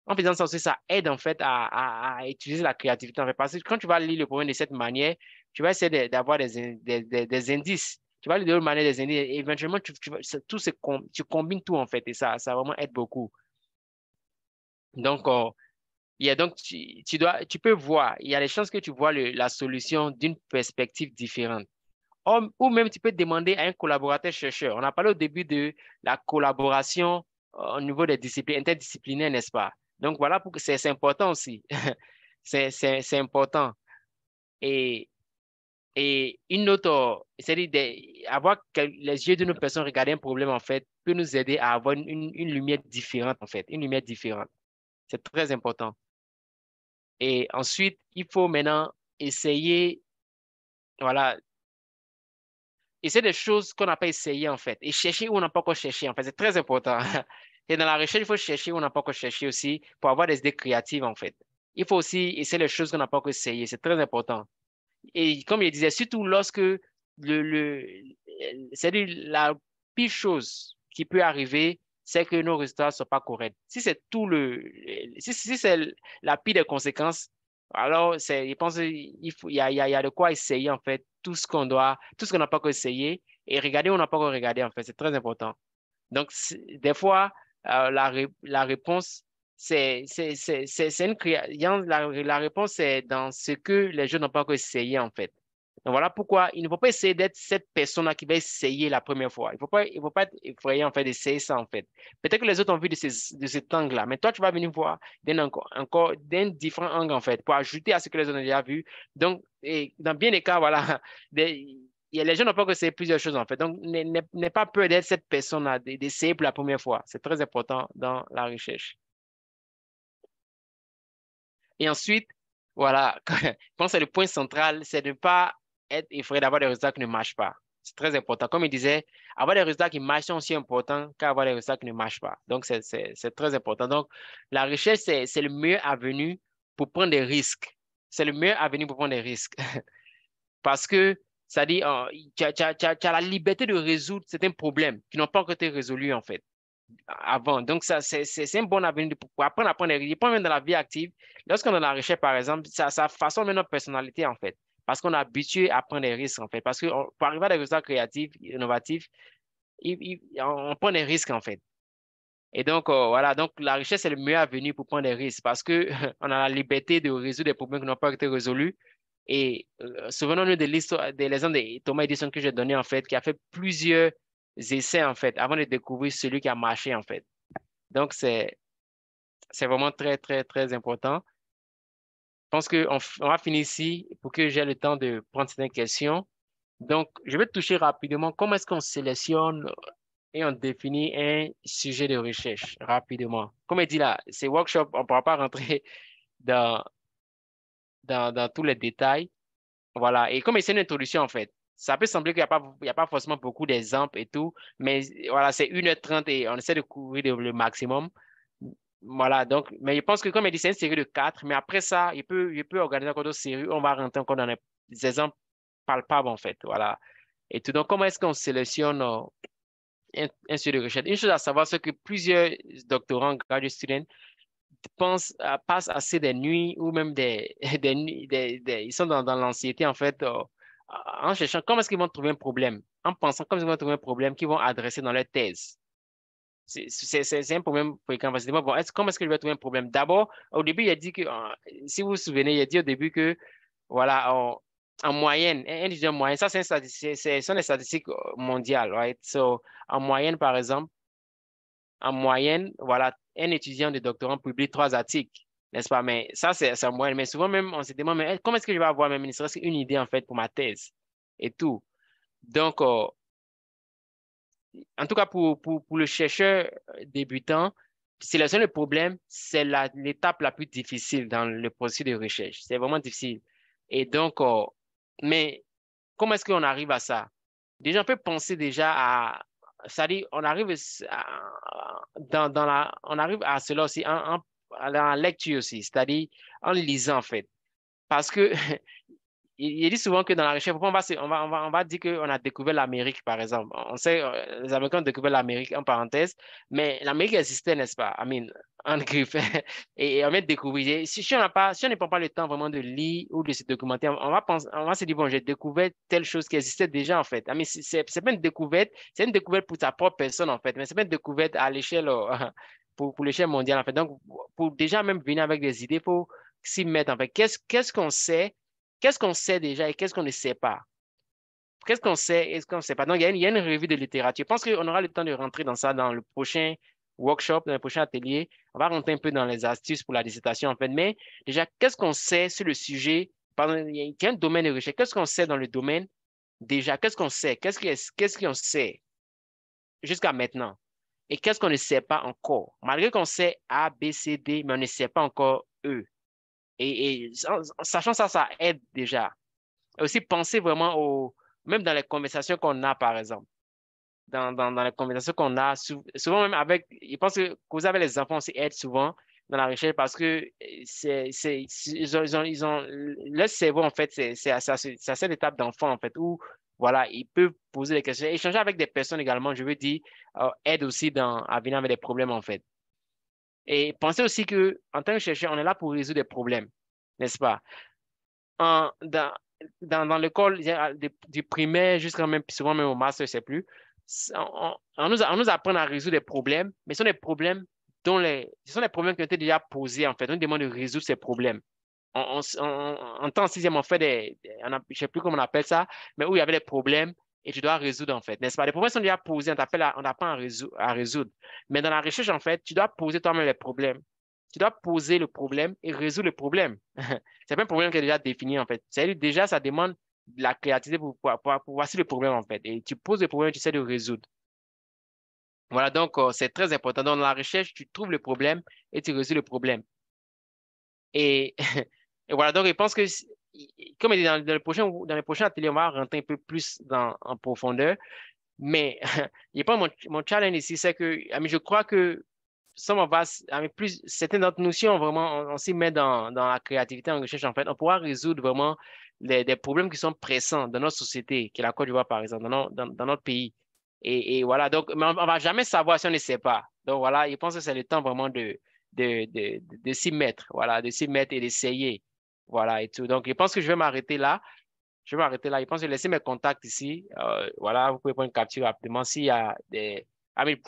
En faisant ça aussi, ça aide en fait à utiliser la créativité en fait. Parce que quand tu vas lire le problème de cette manière, tu vas essayer d'avoir des indices. Tu vas lui donner une manière des indices. Et éventuellement, tu combines tout, en fait. Et ça vraiment aide beaucoup. Donc, tu peux voir, il y a des chances que tu vois la solution d'une perspective différente. Ou même, tu peux demander à un collaborateur chercheur. On a parlé au début de la collaboration au niveau des disciplines interdisciplinaires, n'est-ce pas? Donc, voilà, c'est important aussi. C'est important. Et, et une autre, c'est-à-dire avoir les yeux d'une autre personne regarder un problème, en fait, peut nous aider à avoir une lumière différente, en fait, une lumière différente. C'est très important. Et ensuite, il faut maintenant essayer, voilà, essayer des choses qu'on n'a pas essayé, en fait, et chercher où on n'a pas encore cherché, en fait. C'est très important. Et dans la recherche, il faut chercher où on n'a pas encore cherché aussi pour avoir des idées créatives, en fait. Il faut aussi essayer les choses qu'on n'a pas encore essayées. C'est très important. Et comme il disait, surtout lorsque c'est-à-dire la pire chose qui peut arriver, c'est que nos résultats ne soient pas corrects. Si c'est si c'est la pire des conséquences, alors je pense qu'il y a de quoi essayer, en fait, tout ce qu'on n'a pas encore essayé et regarder, on n'a pas encore regardé, en fait, c'est très important. Donc, des fois, la réponse, c'est une la réponse, c'est dans ce que les jeunes n'ont pas encore essayé, en fait. Donc, voilà pourquoi il ne faut pas essayer d'être cette personne-là qui va essayer la première fois. Il faut pas être effrayé, en fait, d'essayer ça, en fait. Peut-être que les autres ont vu de cet angle-là, mais toi, tu vas venir voir d'un différent angle, en fait, pour ajouter à ce que les autres ont déjà vu. Donc, et dans bien des cas, voilà, les gens n'ont pas essayé plusieurs choses, en fait. Donc, n'aie pas peur d'être cette personne-là, d'essayer pour la première fois. C'est très important dans la recherche. Et ensuite, voilà, je pense que le point central, c'est de ne pas être effrayé d'avoir des résultats qui ne marchent pas. C'est très important. Comme il disait, avoir des résultats qui marchent sont aussi importants qu'avoir des résultats qui ne marchent pas. Donc, c'est très important. Donc, la recherche, c'est le meilleur avenue pour prendre des risques. C'est le meilleur avenue pour prendre des risques. Parce que, ça dit, tu as la liberté de résoudre certains problèmes qui n'ont pas encore été résolus, en fait, avant. Donc, ça, c'est un bon avenir pour apprendre à prendre des risques. Même dans la vie active, lorsqu'on est dans la recherche, par exemple, ça façonne notre personnalité, en fait. Parce qu'on est habitué à prendre des risques, en fait. Parce que pour arriver à des résultats créatifs, innovatifs, on prend des risques, en fait. Et donc, voilà, donc la richesse est le meilleur avenue pour prendre des risques parce que on a la liberté de résoudre des problèmes qui n'ont pas été résolus. Et souvenons-nous de l'histoire, de l'exemple de Thomas Edison que j'ai donné, en fait, qui a fait plusieurs essais, en fait, avant de découvrir celui qui a marché, en fait. Donc, c'est vraiment très, très, très important. Je pense on va finir ici pour que j'ai le temps de prendre certaines questions. Donc, je vais toucher rapidement comment est-ce qu'on sélectionne et on définit un sujet de recherche rapidement. Comme il dit là, ces workshops, on ne pourra pas rentrer dans, dans tous les détails. Voilà. Et comme c'est une introduction, en fait, ça peut sembler qu'il y a pas forcément beaucoup d'exemples et tout, mais voilà, c'est 1h30 et on essaie de couvrir le maximum. Voilà, donc, mais je pense que comme il dit, c'est une série de 4, mais après ça, il peut organiser encore d'autres séries, on va rentrer encore dans des exemples palpables, en fait. Voilà. Et tout. Donc, comment est-ce qu'on sélectionne un sujet de recherche? Une chose à savoir, c'est que plusieurs doctorants, graduate students, passent assez des nuits ou même ils sont dans l'anxiété, en fait, en cherchant comment est-ce qu'ils vont trouver un problème, en pensant comment ils vont trouver un problème qu'ils vont adresser dans leur thèse. C'est un problème fréquent. Parce que, bon, comment est-ce que je vais trouver un problème? D'abord, au début, il a dit que, si vous vous souvenez, il a dit au début que, voilà, en moyenne, un étudiant moyen, ça, ce sont des statistiques mondiales, right? So, en moyenne, par exemple, en moyenne, voilà, un étudiant de doctorat publie 3 articles, n'est-ce pas? Mais ça, c'est en moyenne. Mais souvent même, on se demande, mais comment est-ce que je vais avoir même ne serait-ce qu'une idée, en fait, pour ma thèse et tout. Donc, en tout cas, pour le chercheur débutant, sélectionner le problème, c'est l'étape la plus difficile dans le processus de recherche. C'est vraiment difficile. Et donc, mais comment est-ce qu'on arrive à ça? Déjà, on peut penser déjà c'est-à-dire, on arrive on arrive à cela aussi dans la lecture aussi, c'est-à-dire en lisant, en fait. Parce que il dit souvent que dans la recherche, on va dire qu'on a découvert l'Amérique, par exemple. On sait, les Américains ont découvert l'Amérique, en parenthèse, mais l'Amérique existait, n'est-ce pas? I mean, en griffe. Et on vient de découvrir. Si on ne prend pas le temps vraiment de lire ou de se documenter, on va se dire, bon, j'ai découvert telle chose qui existait déjà, en fait. I mean, c'est pas une découverte, c'est une découverte pour ta propre personne, en fait, mais c'est pas une découverte à l'échelle, pour l'échelle mondiale, en fait. Donc, pour déjà même venir avec des idées, il faut s'y mettre, en fait. Qu'est-ce qu'on sait? Qu'est-ce qu'on sait déjà et qu'est-ce qu'on ne sait pas? Qu'est-ce qu'on sait et ce qu'on ne sait pas? Donc, il y a une revue de littérature. Je pense qu'on aura le temps de rentrer dans ça dans le prochain workshop, dans le prochain atelier. On va rentrer un peu dans les astuces pour la dissertation, en fait. Mais déjà, qu'est-ce qu'on sait sur le sujet? Pardon, il y a un domaine de recherche. Qu'est-ce qu'on sait dans le domaine? Déjà, qu'est-ce qu'on sait? Qu'est-ce qu'on sait jusqu'à maintenant? Et qu'est-ce qu'on ne sait pas encore? Malgré qu'on sait A, B, C, D, mais on ne sait pas encore E. Et en sachant ça, ça aide déjà. Et aussi penser vraiment même dans les conversations qu'on a, par exemple. Dans les conversations qu'on a, souvent même avec, je pense que causer avec les enfants aussi aide souvent dans la recherche parce que ils ont, leur cerveau, en fait, c'est à cette étape d'enfant, en fait, où, voilà, ils peuvent poser des questions. Échanger avec des personnes également, je veux dire, aide aussi à venir avec des problèmes, en fait. Et pensez aussi que, en tant que chercheur, on est là pour résoudre des problèmes, n'est-ce pas? En, dans, dans l'école du primaire jusqu'à même souvent même au master, je sais plus, on nous apprend à résoudre des problèmes, mais ce sont des problèmes ce sont des problèmes qui ont été déjà posés en fait. On nous demande de résoudre ces problèmes. En temps sixième, on fait je sais plus comment on appelle ça, mais où il y avait des problèmes et tu dois résoudre en fait, n'est-ce pas? Les problèmes sont déjà posés, on apprend à résoudre. Mais dans la recherche, en fait, tu dois poser toi-même les problèmes. Tu dois poser le problème et résoudre le problème. C'est pas un problème qui est déjà défini, en fait. C'est-à-dire, déjà, ça demande de la créativité pour voici le problème, en fait. Et tu poses le problème, tu essaies de résoudre. Voilà, donc, c'est très important. Dans la recherche, tu trouves le problème et tu résous le problème. Et, et voilà, donc, je pense que, comme il dit dans le prochain atelier, on va rentrer un peu plus en profondeur. Mais je pense mon challenge ici, c'est que, je crois que some of us, plus, certaines d'entre nous, si on vraiment, on s'y met dans la créativité, en recherche, en fait, on pourra résoudre vraiment des problèmes qui sont pressants dans notre société, qui est la Côte d'Ivoire, par exemple, dans notre pays. Et voilà, donc, mais on va jamais savoir si on ne sait pas. Donc voilà, je pense que c'est le temps vraiment de s'y mettre, voilà, de s'y mettre et d'essayer. Voilà, et tout. Donc, je pense que je vais m'arrêter là. Je vais m'arrêter là. Je pense que je vais laisser mes contacts ici. Voilà, vous pouvez prendre une capture rapidement s'il y a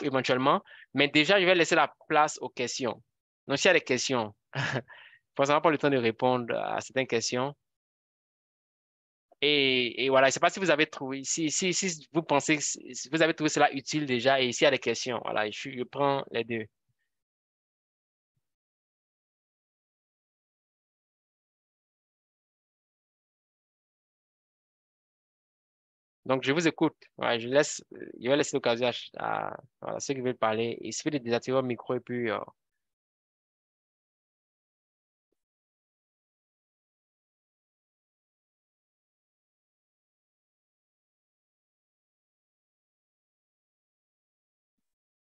éventuellement. Mais déjà, je vais laisser la place aux questions. Donc, s'il y a des questions, il faut savoir pas le temps de répondre à certaines questions. Et voilà, je ne sais pas si vous avez trouvé, si vous pensez que si vous avez trouvé cela utile déjà et s'il y a des questions, voilà, je prends les deux. Donc, je vous écoute. Ouais, je vais laisser l'occasion à ceux qui veulent parler. Il suffit de désactiver votre micro et puis,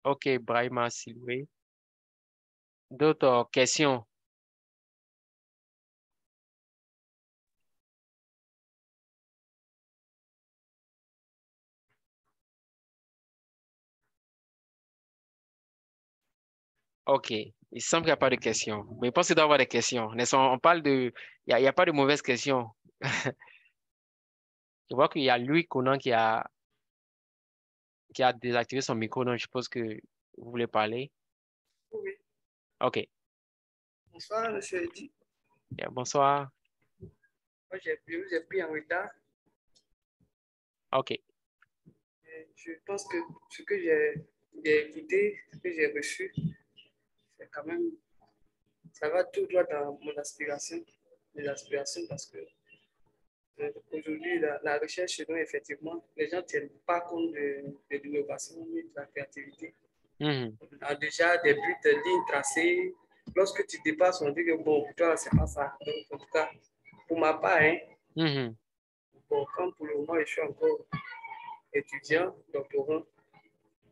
OK, Brahima Silvé. D'autres questions? OK. Il semble qu'il n'y a pas de questions. Mais je pense qu'il doit y avoir des questions. On parle il y a pas de mauvaises questions. Je vois qu'il y a Louis Conan qui a désactivé son micro, donc je suppose que vous voulez parler. Oui. OK. Bonsoir, monsieur Eddy. Bien, bonsoir. Moi, vous ai pris en retard. OK. Je pense que ce que j'ai écouté, ce que j'ai reçu, c'est quand même, ça va tout droit dans mon aspiration, mes aspirations, parce que aujourd'hui, la recherche chez nous, effectivement, les gens ne tiennent pas compte de l'innovation ni de la créativité. Mhm. On a déjà des buts, des lignes tracées. Lorsque tu dépasses, on dit que bon, pour toi, c'est pas ça. Donc, en tout cas, pour ma part, hein, Mhm. bon, comme pour le moment, je suis encore étudiant, doctorant,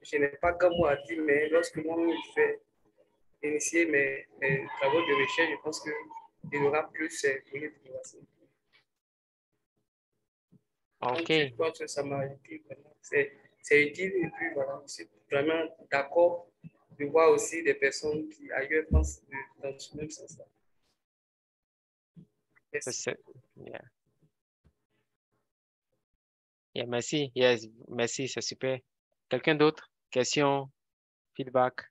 je n'ai pas comme mot à dire, mais lorsque moi, je vais initier mes travaux de recherche, je pense qu'il y aura plus pour l'innovation. Donc, OK. je pense que ça m'a été vraiment, c'est utile. Et puis voilà, je suis vraiment d'accord de voir aussi des personnes qui ailleurs pensent dans ce même sens-là. Merci. Yeah. Yeah, merci. Yes, merci, c'est super. Quelqu'un d'autre? Question, feedback?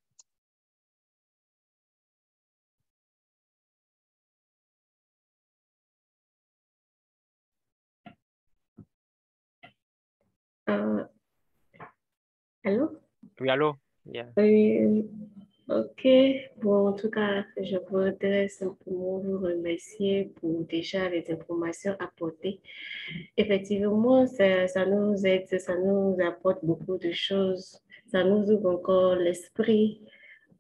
Euh, allô? Oui, allô? Yeah. Oui, ok. Bon, en tout cas, je voudrais simplement vous remercier pour déjà les informations apportées. Effectivement, ça nous aide, ça nous apporte beaucoup de choses. Ça nous ouvre encore l'esprit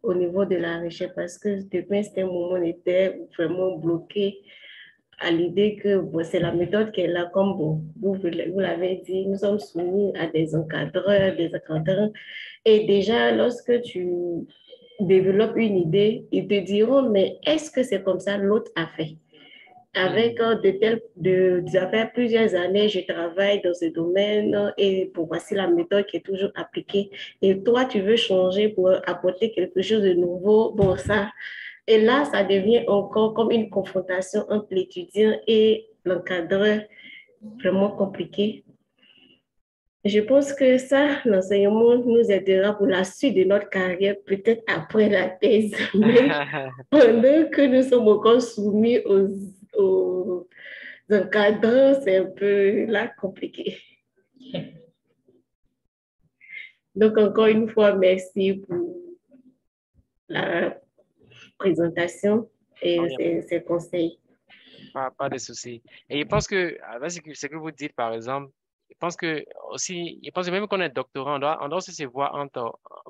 au niveau de la recherche parce que depuis un certain moment, on était vraiment bloqué à l'idée que bon, c'est la méthode qui est là, comme bon, vous l'avez dit, nous sommes soumis à des encadreurs, des encadrants. Et déjà, lorsque tu développes une idée, ils te diront, mais est-ce que c'est comme ça l'autre a fait? Avec ça fait plusieurs années, je travaille dans ce domaine et pour voici la méthode qui est toujours appliquée. Et toi, tu veux changer pour apporter quelque chose de nouveau. Bon, ça, et là, ça devient encore comme une confrontation entre l'étudiant et l'encadreur, vraiment compliqué. Je pense que ça, l'enseignement nous aidera pour la suite de notre carrière, peut-être après la thèse, mais pendant que nous sommes encore soumis aux encadrants, c'est un peu là compliqué. Donc, encore une fois, merci pour la présentation Oh, et ces conseils. pas de souci. Et je pense que, avec ce que vous dites, par exemple, je pense que aussi, je pense que même qu'on est doctorant, on doit aussi se voir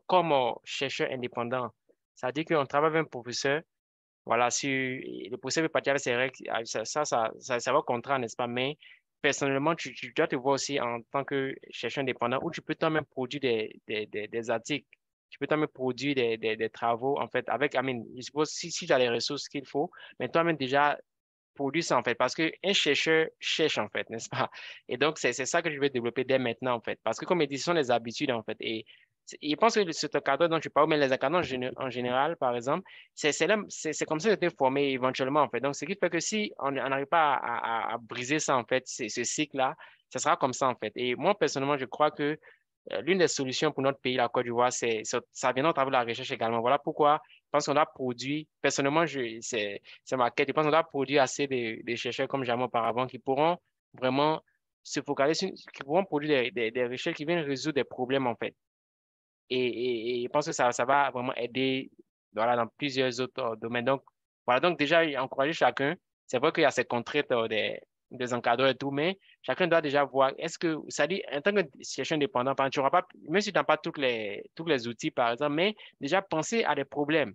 comme chercheur indépendant. C'est-à-dire qu'on travaille avec un professeur, voilà, si le professeur veut partir avec ses règles, ça va au contraire, n'est-ce pas? Mais personnellement, tu dois te voir aussi en tant que chercheur indépendant où tu peux toi-même produire des articles, tu peux toi-même produire des travaux, en fait, avec, I mean, je suppose, si tu as les ressources qu'il faut, mais toi-même déjà produire ça, en fait, parce qu'un chercheur cherche, en fait, n'est-ce pas? Et donc, c'est ça que je vais développer dès maintenant, en fait, parce que comme je dis, ce sont les habitudes, en fait, et je pense que ce cadre dont tu parles, mais les encadrants en général, par exemple, c'est comme ça que tu es formé éventuellement, en fait. Donc, ce qui fait que si on n'arrive pas à briser ça, en fait, ce cycle-là, ça sera comme ça, en fait. Et moi, personnellement, je crois que l'une des solutions pour notre pays, la Côte d'Ivoire, ça vient au travers de la recherche également. Voilà pourquoi je pense qu'on doit produire, personnellement, c'est ma quête, je pense qu'on doit produire assez de chercheurs comme jamais auparavant qui pourront vraiment se focaliser, qui pourront produire des recherches qui viennent résoudre des problèmes, en fait. Et je pense que ça va vraiment aider voilà, dans plusieurs autres domaines. Donc, voilà, donc déjà, encourager chacun. C'est vrai qu'il y a ces contraintes des encadreurs et tout, mais chacun doit déjà voir, est-ce que, ça dit, en tant que chercheur indépendant, tu n'auras pas, même si tu n'as pas tous les outils, par exemple, mais déjà penser à des problèmes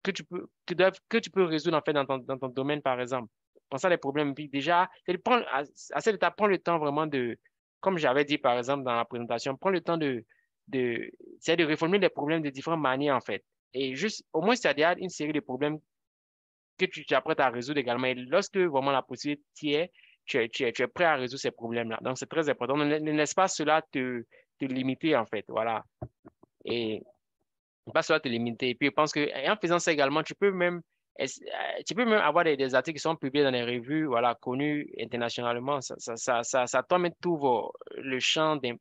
que tu peux résoudre, en fait, dans ton domaine, par exemple. Penser à des problèmes, puis déjà, c'est de prendre, à cet état, prendre le temps vraiment comme j'avais dit, par exemple, dans la présentation, prendre le temps c'est de réformer les problèmes de différentes manières, en fait. Et juste, au moins, c'est-à-dire une série de problèmes que tu t'apprêtes à résoudre également. Et lorsque vraiment la possibilité y est, tu es prêt à résoudre ces problèmes-là. Donc, c'est très important. Ne laisse pas cela te limiter, en fait. Voilà. Et pas cela te limiter. Et puis, je pense que, et en faisant ça également, tu peux même avoir des articles qui sont publiés dans des revues, voilà, connues internationalement. Ça toi-même t'ouvre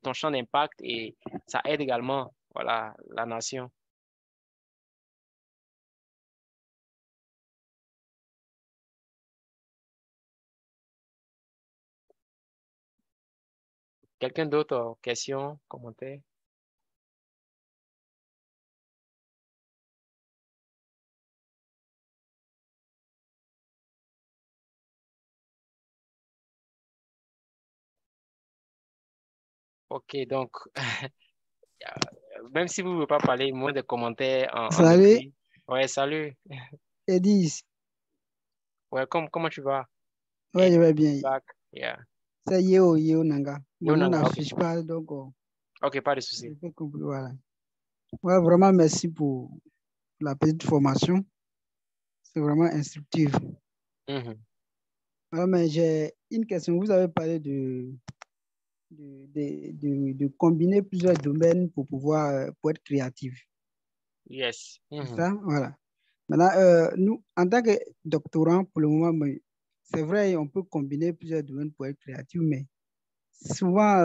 ton champ d'impact et ça aide également, voilà, la nation. Quelqu'un d'autre, question, commentaire? OK, donc, même si vous ne voulez pas parler, moins de commentaires en Salut, écrit. Ouais, salut. Edis. Ouais, comment tu vas? Ouais, je Eddie, vais bien. back. Yeah. C'est Yeo Nanga. Mon nom Yonanga, OK. n'affiche pas, donc OK, pas de je souci. peux comprendre. Voilà. Ouais, vraiment, merci pour la petite formation. C'est vraiment instructif. Mhm. Ouais, mais j'ai une question. Vous avez parlé de combiner plusieurs domaines pour pouvoir pour être créatif. Yes. C'est ça, voilà. Maintenant, nous, en tant que doctorants, pour le moment, c'est vrai, on peut combiner plusieurs domaines pour être créatif, mais souvent,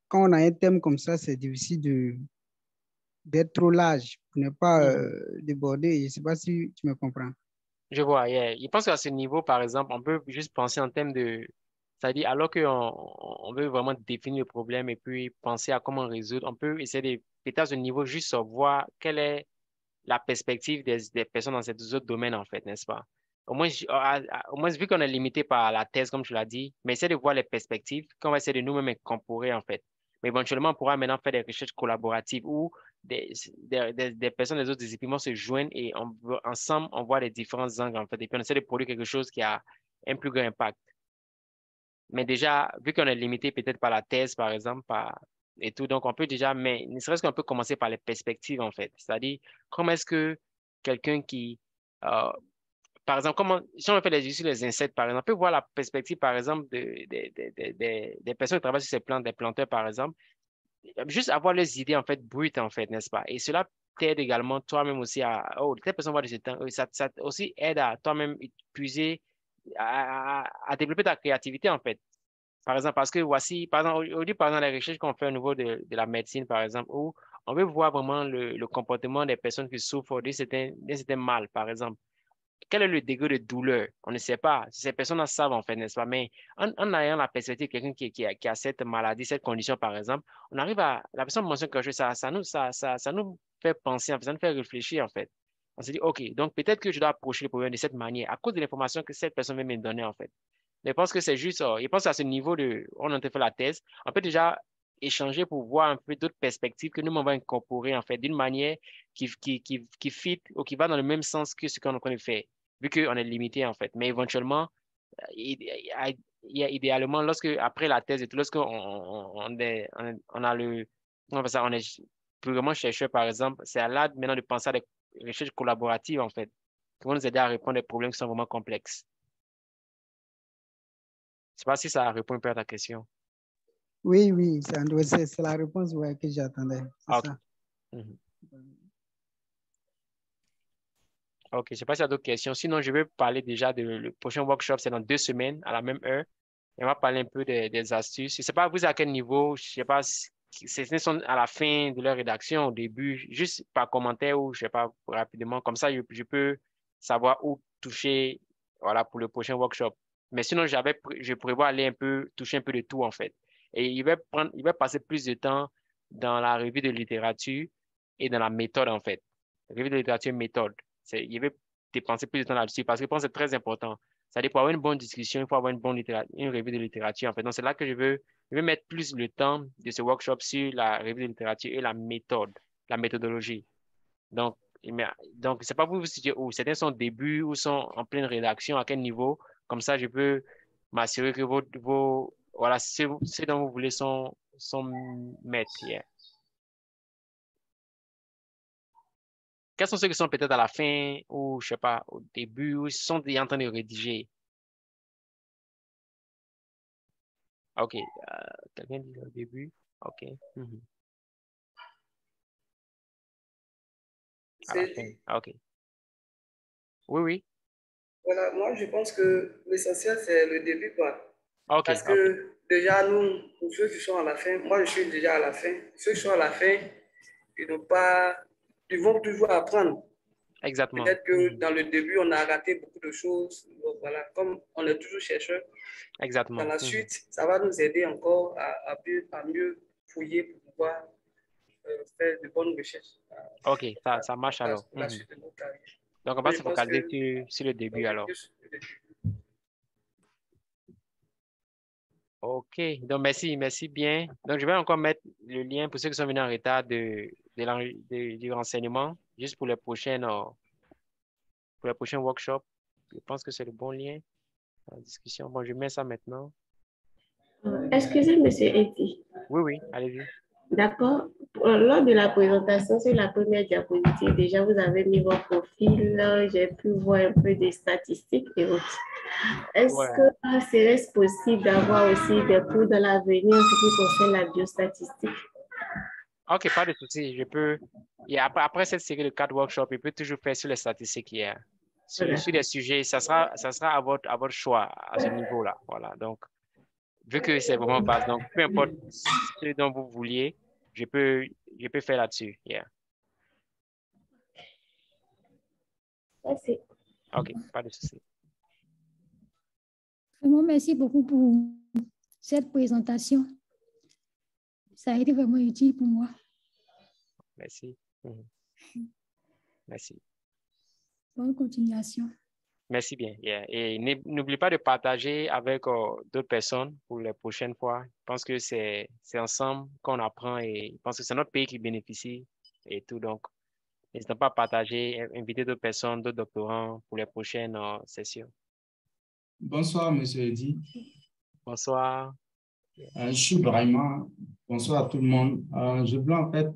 quand on a un thème comme ça, c'est difficile d'être trop large pour ne pas déborder. Je ne sais pas si tu me comprends. Je vois, yeah. Je pense qu'à ce niveau, par exemple, on peut juste penser en termes de... C'est-à-dire, alors qu'on veut vraiment définir le problème et puis penser à comment résoudre, on peut essayer de, peut-être à ce niveau, juste voir quelle est la perspective des personnes dans ces autres domaines, en fait, n'est-ce pas? Au moins, au moins, vu qu'on est limité par la thèse, comme tu l'as dit, mais essayer de voir les perspectives qu'on va essayer de nous-mêmes incorporer, en fait. Mais éventuellement, on pourra maintenant faire des recherches collaboratives où des personnes des autres disciplines vont se joindre et ensemble, on voit les différents angles, en fait, et puis on essaie de produire quelque chose qui a un plus grand impact. Mais déjà, vu qu'on est limité peut-être par la thèse, par exemple, et tout, donc on peut déjà, mais ne serait-ce qu'on peut commencer par les perspectives, en fait. C'est-à-dire, comment est-ce que quelqu'un qui, euh, par exemple, si on fait les études sur les insectes, par exemple, on peut voir la perspective, par exemple, des personnes qui travaillent sur ces plantes, des planteurs, par exemple, juste avoir les idées, en fait, brutes, en fait, n'est-ce pas? Et cela t'aide également toi-même aussi telle personne voit de ce temps, ça aussi aide à toi-même puiser, à développer ta créativité, en fait. Par exemple, parce que voici, par exemple, aujourd'hui, par exemple, les recherches qu'on fait au niveau de la médecine, par exemple, où on veut voir vraiment le comportement des personnes qui souffrent d'un certain mal, par exemple. Quel est le degré de douleur? On ne sait pas. Ces personnes savent, en fait, n'est-ce pas? Mais en ayant la perspective de quelqu'un qui a cette maladie, cette condition, par exemple, on arrive la personne mentionne quelque chose, ça nous fait penser, en fait, ça nous fait réfléchir, en fait. On se dit, OK, donc peut-être que je dois approcher le problème de cette manière à cause de l'information que cette personne vient me donner, en fait. Je pense que c'est juste, je pense à ce niveau on a fait la thèse, on peut déjà échanger pour voir un peu d'autres perspectives que nous, on va incorporer, en fait, d'une manière qui fit ou qui va dans le même sens que ce qu'on est en train de faire, vu qu'on est limité, en fait. Mais éventuellement, idéalement, après la thèse et tout, on a on fait ça, on est plus vraiment chercheur, par exemple, c'est à là maintenant de penser à des recherches collaboratives, en fait, qui vont nous aider à répondre à des problèmes qui sont vraiment complexes. Je ne sais pas si ça répond un peu à ta question. Oui, oui, c'est la réponse que j'attendais. C'est OK. ça. OK, je ne sais pas s'il y a d'autres questions. Sinon, je vais parler déjà le prochain workshop, c'est dans 2 semaines, à la même heure. Et on va parler un peu des astuces. Je ne sais pas vous à quel niveau, je ne sais pas si certains sont à la fin de leur rédaction, au début, juste par commentaire ou je ne sais pas, rapidement. Comme ça, je peux savoir où toucher, voilà, pour le prochain workshop. Mais sinon, je prévois aller toucher un peu de tout, en fait. Et il va passer plus de temps dans la revue de littérature et dans la méthode, en fait. Revue de littérature, méthode. Il va dépenser plus de temps là-dessus parce que je pense que c'est très important. C'est-à-dire, pour avoir une bonne discussion, il faut avoir une revue de littérature, en fait. Donc, c'est là que je vais mettre plus le temps de ce workshop sur la revue de littérature et la méthode, la méthodologie. Donc, donc c'est pas vous situer où certains sont au début ou sont en pleine rédaction, à quel niveau. Comme ça, je peux m'assurer que voilà, ceux dont vous voulez sont maîtres. Yeah. Quels sont ceux qui sont peut-être à la fin ou, je sais pas, au début ou sont déjà en train de rédiger? OK. Quelqu'un dit au début? OK. À la C'est fin. dit. OK. Oui, oui. Voilà, moi je pense que l'essentiel c'est le début, quoi. OK, Parce OK. que déjà, nous, pour ceux qui sont à la fin, moi je suis déjà à la fin. Ceux qui sont à la fin, ils n'ont pas, ils vont toujours apprendre. Exactement. Peut-être que dans le début, on a raté beaucoup de choses. Donc, voilà, comme on est toujours chercheur, dans Exactement. la suite, ça va nous aider encore à mieux fouiller pour pouvoir faire de bonnes recherches OK, ça marche alors. pour la suite de notre carrière. Donc, on va Moi, je se pense focaliser que sur le début alors. l'objectif, c'est le début. OK. Donc, merci bien. Donc, je vais encore mettre le lien pour ceux qui sont venus en retard du renseignement, juste pour les prochains workshops. Je pense que c'est le bon lien en discussion. Bon, je mets ça maintenant. Excusez, Monsieur Eddy. Oui, oui, allez-y. D'accord. Lors de la présentation sur la première diapositive, déjà, vous avez mis votre profil. J'ai pu voir un peu des statistiques et autres. Est-ce Ouais. que serait-ce possible d'avoir aussi des cours dans l'avenir en ce qui concerne la biostatistique? OK, pas de souci. Je peux. Et après cette série de 4 workshops, je peux toujours faire sur les statistiques hier. Sur les sujets, ça sera à votre choix à ce niveau-là. Voilà. Donc, vu que c'est vraiment vaste, donc peu importe ce dont vous vouliez, je peux faire là-dessus. Yeah. Merci. OK, pas de souci. Vraiment, merci beaucoup pour cette présentation. Ça a été vraiment utile pour moi. Merci. Merci. Bonne continuation. Merci bien. Yeah. Et n'oublie pas de partager avec d'autres personnes pour les prochaines fois. Je pense que c'est ensemble qu'on apprend et je pense que c'est notre pays qui bénéficie et tout. Donc, n'hésitez pas à partager, inviter d'autres personnes, d'autres doctorants pour les prochaines sessions. Bonsoir, Monsieur Eddy. Bonsoir. Je suis Brahima. Bonsoir à tout le monde. Je voulais en fait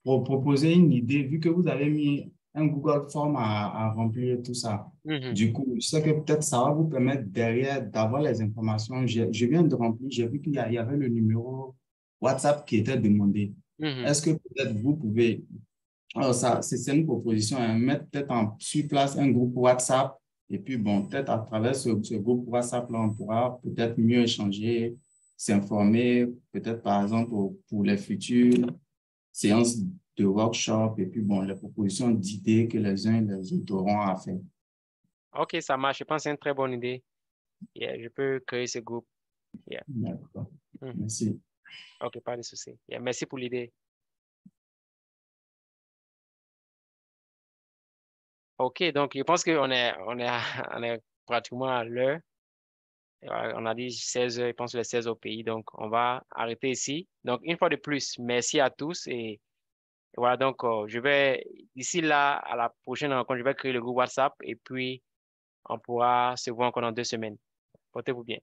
proposer une idée, vu que vous avez mis un Google Form à remplir tout ça. Du coup, je sais que peut-être ça va vous permettre derrière d'avoir les informations. Je viens de remplir, j'ai vu qu'il y avait le numéro WhatsApp qui était demandé. Est-ce que peut-être vous pouvez, alors ça, c'est une proposition, hein, mettre peut-être sur place un groupe WhatsApp et puis bon, peut-être à travers ce groupe WhatsApp-là, on pourra peut-être mieux échanger, s'informer, peut-être par exemple pour les futures séances de workshop et puis bon, les propositions d'idées que les uns et les autres auront à faire. OK, ça marche. Je pense que c'est une très bonne idée. Yeah, je peux créer ce groupe. Yeah. D'accord. Merci. OK, pas de souci. Yeah, merci pour l'idée. OK, donc je pense qu'on on est pratiquement à l'heure. On a dit 16 heures, je pense les 16 au pays, donc on va arrêter ici. Donc, une fois de plus, merci à tous et voilà, donc je vais, d'ici là, à la prochaine rencontre, je vais créer le groupe WhatsApp et puis on pourra se voir encore dans 2 semaines. Portez-vous bien.